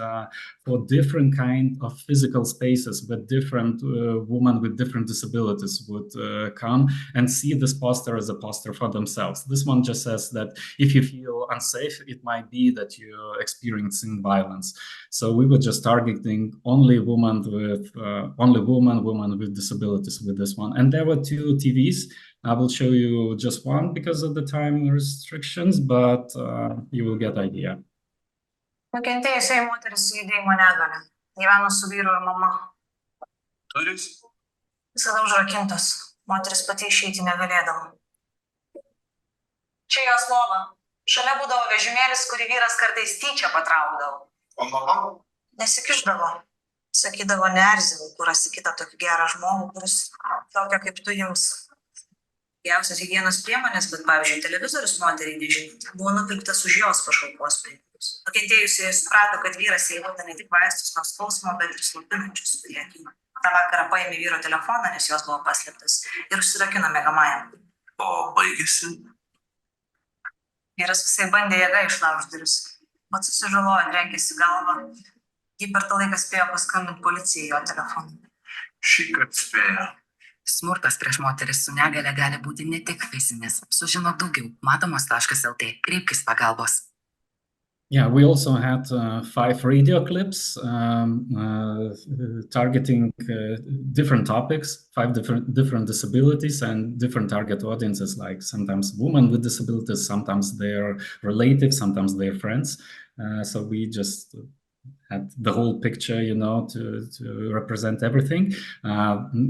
for different kind of physical spaces, but different women with different disabilities would come and see this poster as a poster for themselves. This one just says that if you feel unsafe, it might be that you're experiencing violence. So we were just targeting only women with disabilities with this one. And there were 2 TVs. I will show you just one because of the time restrictions, but you will get idea. Nukentėjusioji moteris su judėjimo negalia. Gyveno su vyru ir mama. Durys? Visada užrakintos. Moteris pati išeiti negalėdavo. Čia jos lova. Šalia būdavo vežimėlis, kurį vyras kartais tyčia patraukdavo. O mama? Nesikišdavo. Sakydavo, neerzink, kur rasi kitą tokį gerą žmogų, kuris tokia kaip tu jums. Geriausias higienos priemonės, bet pavyzdžiui, televizorius moteriai nežinant, buvo nupirktas už jos pašalpos pinigus. Nukentėjusioji suprato, kad vyras jai duoda ne tik vaistus nuo skausmo, bet ir slopinančius priekimą. Ta vakarą paėmė vyro telefoną, nes jos buvo paslėptas, ir užsirakino miegamajam. O baigėsi? Vyras visai bandė jėga išlaužti duris. Pats susižalojo, trenkėsi galvą. Ji per tą laiką spėjo paskambinti policijai jo telefonu. Šįkart spėjo. Smurtas prieš moteris su negale gali būti ne tik fizinis. Sužinok daugiau. Matomos.lt. Kreipkis pagalbos. Yeah, we also had 5 radio clips targeting different topics, 5 different disabilities and different target audiences, like sometimes women with disabilities, sometimes their relatives, sometimes their friends. So we just had the whole picture, you know, to represent everything.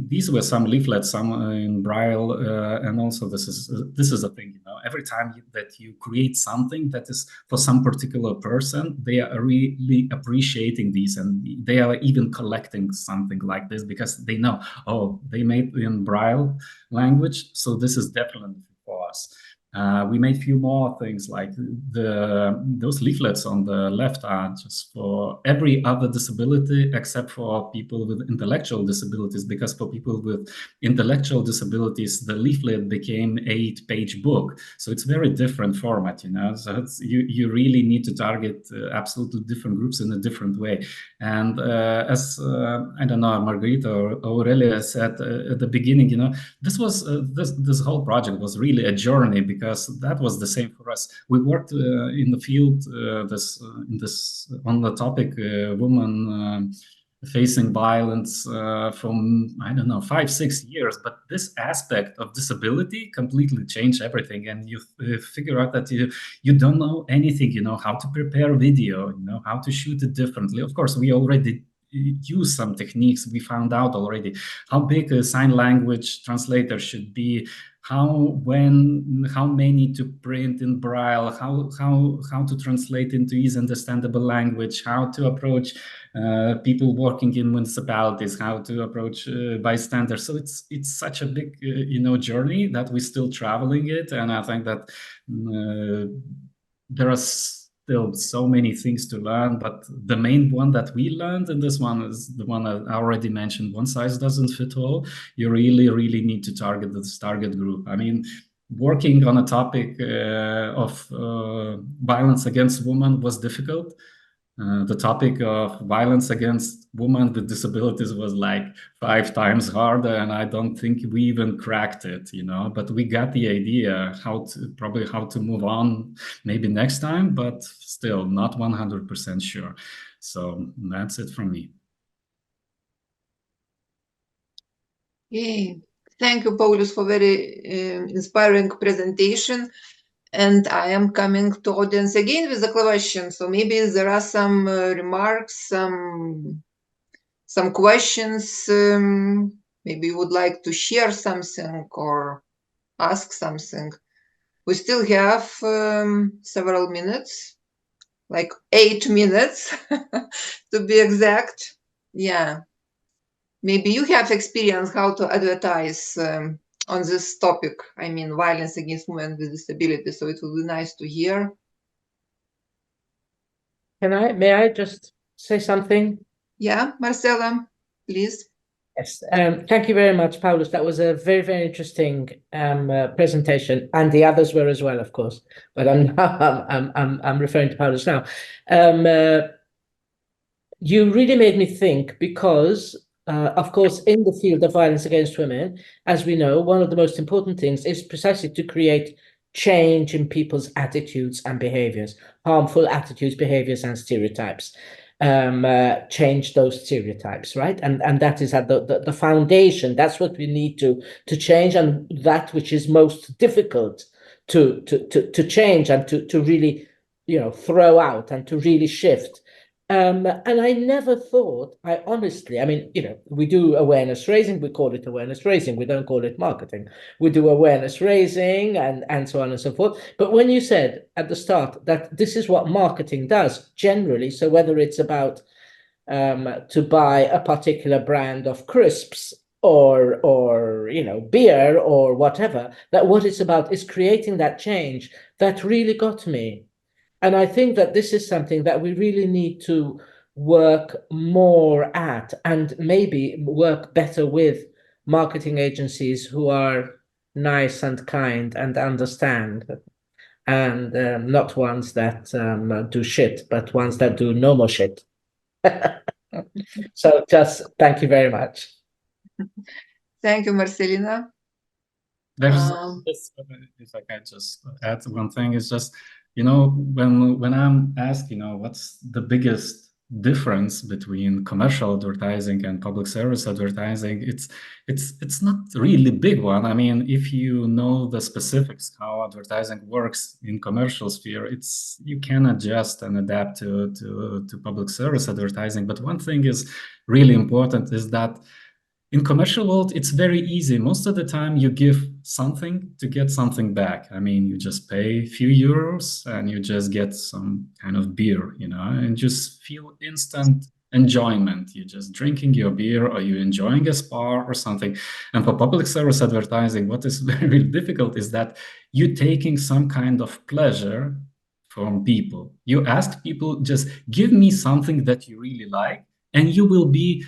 These were some leaflets, some in Braille, and also this is the thing, you know. Every time that you create something that is for some particular person, they are really appreciating these, and they are even collecting something like this because they know, oh, they made in Braille language, so this is definitely for us. We made a few more things, like those leaflets on the left are just for every other disability except for people with intellectual disabilities, because for people with intellectual disabilities, the leaflet became 8-page book. So it's very different format, you know. So you really need to target absolutely different groups in a different way. And as I don't know, Margarita or Aurelia said at the beginning, you know, this was this whole project was really a journey, because that was the same for us. We worked in the field on the topic women facing violence from, I don't know, 5-6 years, but this aspect of disability completely changed everything. And you figure out that you don't know anything, you know, how to prepare video, you know, how to shoot it differently. Of course, we already use some techniques. We found out already how big a sign language translator should be, how many to print in Braille, how to translate into easy understandable language, how to approach people working in municipalities, how to approach bystanders. So it's such a big you know, journey that we're still traveling it, and I think that there are still so many things to learn, but the main one that we learned in this one is the one I already mentioned. One size doesn't fit all. You really need to target this target group. I mean, working on a topic of violence against women was difficult. The topic of violence against women with disabilities was like 5 times harder, and I don't think we even cracked it, you know, but we got the idea how to move on maybe next time, but still not 100% sure. So that's it from me. Okay. Thank you, Paulius, for very inspiring presentation. And I am coming to audience again with a question. So maybe there are some remarks, some questions. Maybe you would like to share something or ask something. We still have several minutes, like 8 minutes to be exact. Yeah. Maybe you have experience how to advertise on this topic. I mean, violence against women with disabilities. So it would be nice to hear. May I just say something? Yeah, Marcela, please. Yes. Thank you very much, Paulus. That was a very interesting presentation, and the others were as well, of course. But I'm referring to Paulus now. You really made me think, because of course, in the field of violence against women, as we know, one of the most important things is precisely to create change in people's attitudes and behaviors, harmful attitudes, behaviors, and stereotypes. Change those stereotypes, right? And that is at the foundation. That's what we need to change, and that which is most difficult to change and to really, you know, throw out and to really shift. And I never thought, I mean, you know, we do awareness raising, we call it awareness raising, we don't call it marketing. We do awareness raising and so on and so forth. But when you said at the start that this is what marketing does generally, so whether it's about to buy a particular brand of crisps or you know, beer or whatever, that what it's about is creating that change, that really got me. And I think that this is something that we really need to work more at, and maybe work better with marketing agencies who are nice and kind and understand, and not ones that do shit, but ones that do no more shit. So just thank you very much. Thank you, Marcelina. There's if I can just add one thing, is just, you know, when I'm asked, you know, what's the biggest difference between commercial advertising and public service advertising, it's not really big one. I mean, if you know the specifics how advertising works in commercial sphere, you can adjust and adapt to public service advertising. But one thing is really important is that in commercial world, it's very easy. Most of the time you give something to get something back. I mean, you just pay a few euros and you just get some kind of beer, you know, and just feel instant enjoyment. You're just drinking your beer or you're enjoying a spa or something. And for public service advertising, what is very difficult is that you're taking some kind of pleasure from people. You ask people, just give me something that you really like, and you will be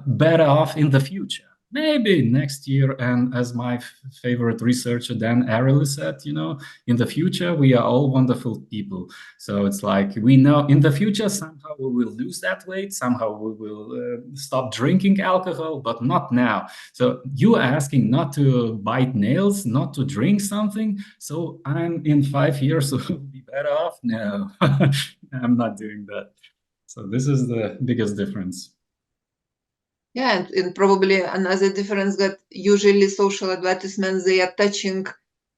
better off in the future, maybe next year. And as my favorite researcher Dan Ariely said, you know, in the future we are all wonderful people. So it's like, we know in the future somehow we will lose that weight, somehow we will stop drinking alcohol, but not now. So you are asking not to bite nails, not to drink something, so I'm in 5 years will be better off? No. I'm not doing that. So this is the biggest difference. Yeah, and probably another difference that usually social advertisements, they are touching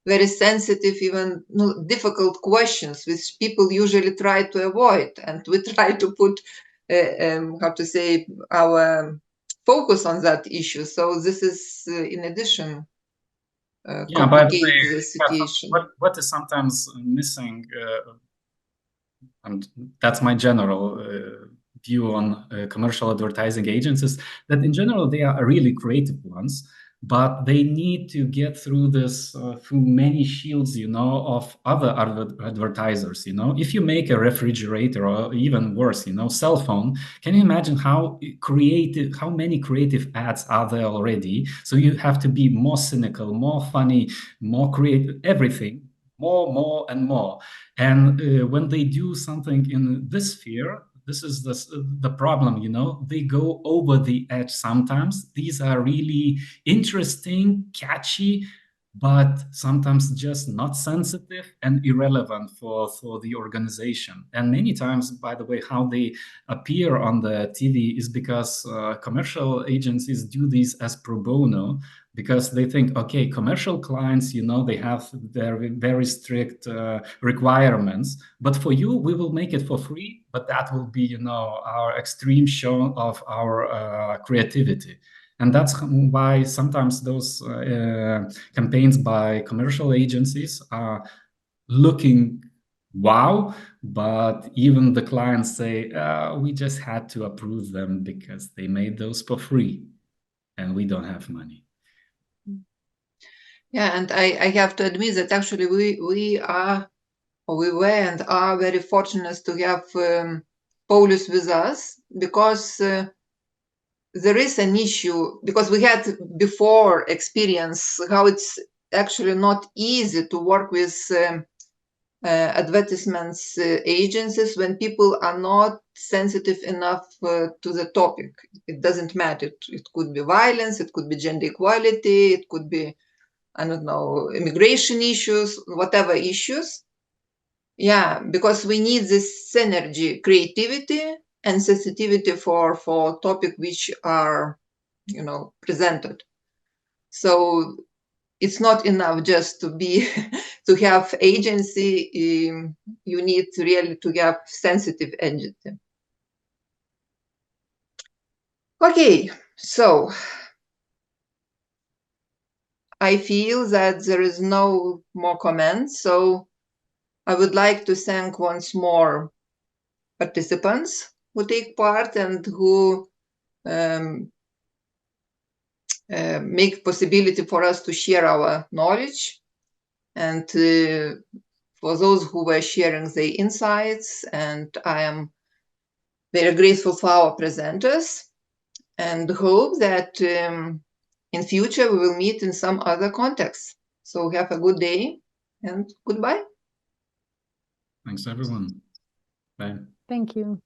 very sensitive, even difficult questions, which people usually try to avoid. And we try to put, how to say, our focus on that issue. So this is, in addition, complicates the situation. What is sometimes missing, and that's my general view on commercial advertising agencies, that in general they are really creative ones, but they need to get through this through many shields, you know, of other advertisers. You know, if you make a refrigerator, or even worse, you know, cell phone, can you imagine how many creative ads are there already? So you have to be more cynical, more funny, more creative, everything, more and more. And when they do something in this sphere, this is the problem, you know, they go over the edge sometimes. These are really interesting, catchy, but sometimes just not sensitive and irrelevant for the organization. And many times, by the way, how they appear on the TV is because commercial agencies do these as pro bono, because they think, okay, commercial clients, you know, they have their very strict requirements, but for you, we will make it for free, but that will be, you know, our extreme show of our creativity. And that's why sometimes those campaigns by commercial agencies are looking wow, but even the clients say, we just had to approve them because they made those for free and we don't have money. Yeah, and I have to admit that actually we were and are very fortunate to have Paulius with us, because there is an issue, because we had before experience how it's actually not easy to work with advertisements agencies when people are not sensitive enough to the topic. It doesn't matter. It could be violence, it could be gender equality, it could be, I don't know, immigration issues, whatever issues. Yeah, because we need this synergy, creativity and sensitivity for topic which are, you know, presented. So it's not enough just to be to have agency. You need really to have sensitive agency. Okay, so I feel that there is no more comments. So I would like to thank once more participants who take part and who make possibility for us to share our knowledge, and for those who were sharing their insights. And I am very grateful for our presenters, and hope that in future we will meet in some other context. So have a good day and goodbye. Thanks, everyone. Bye. Thank you.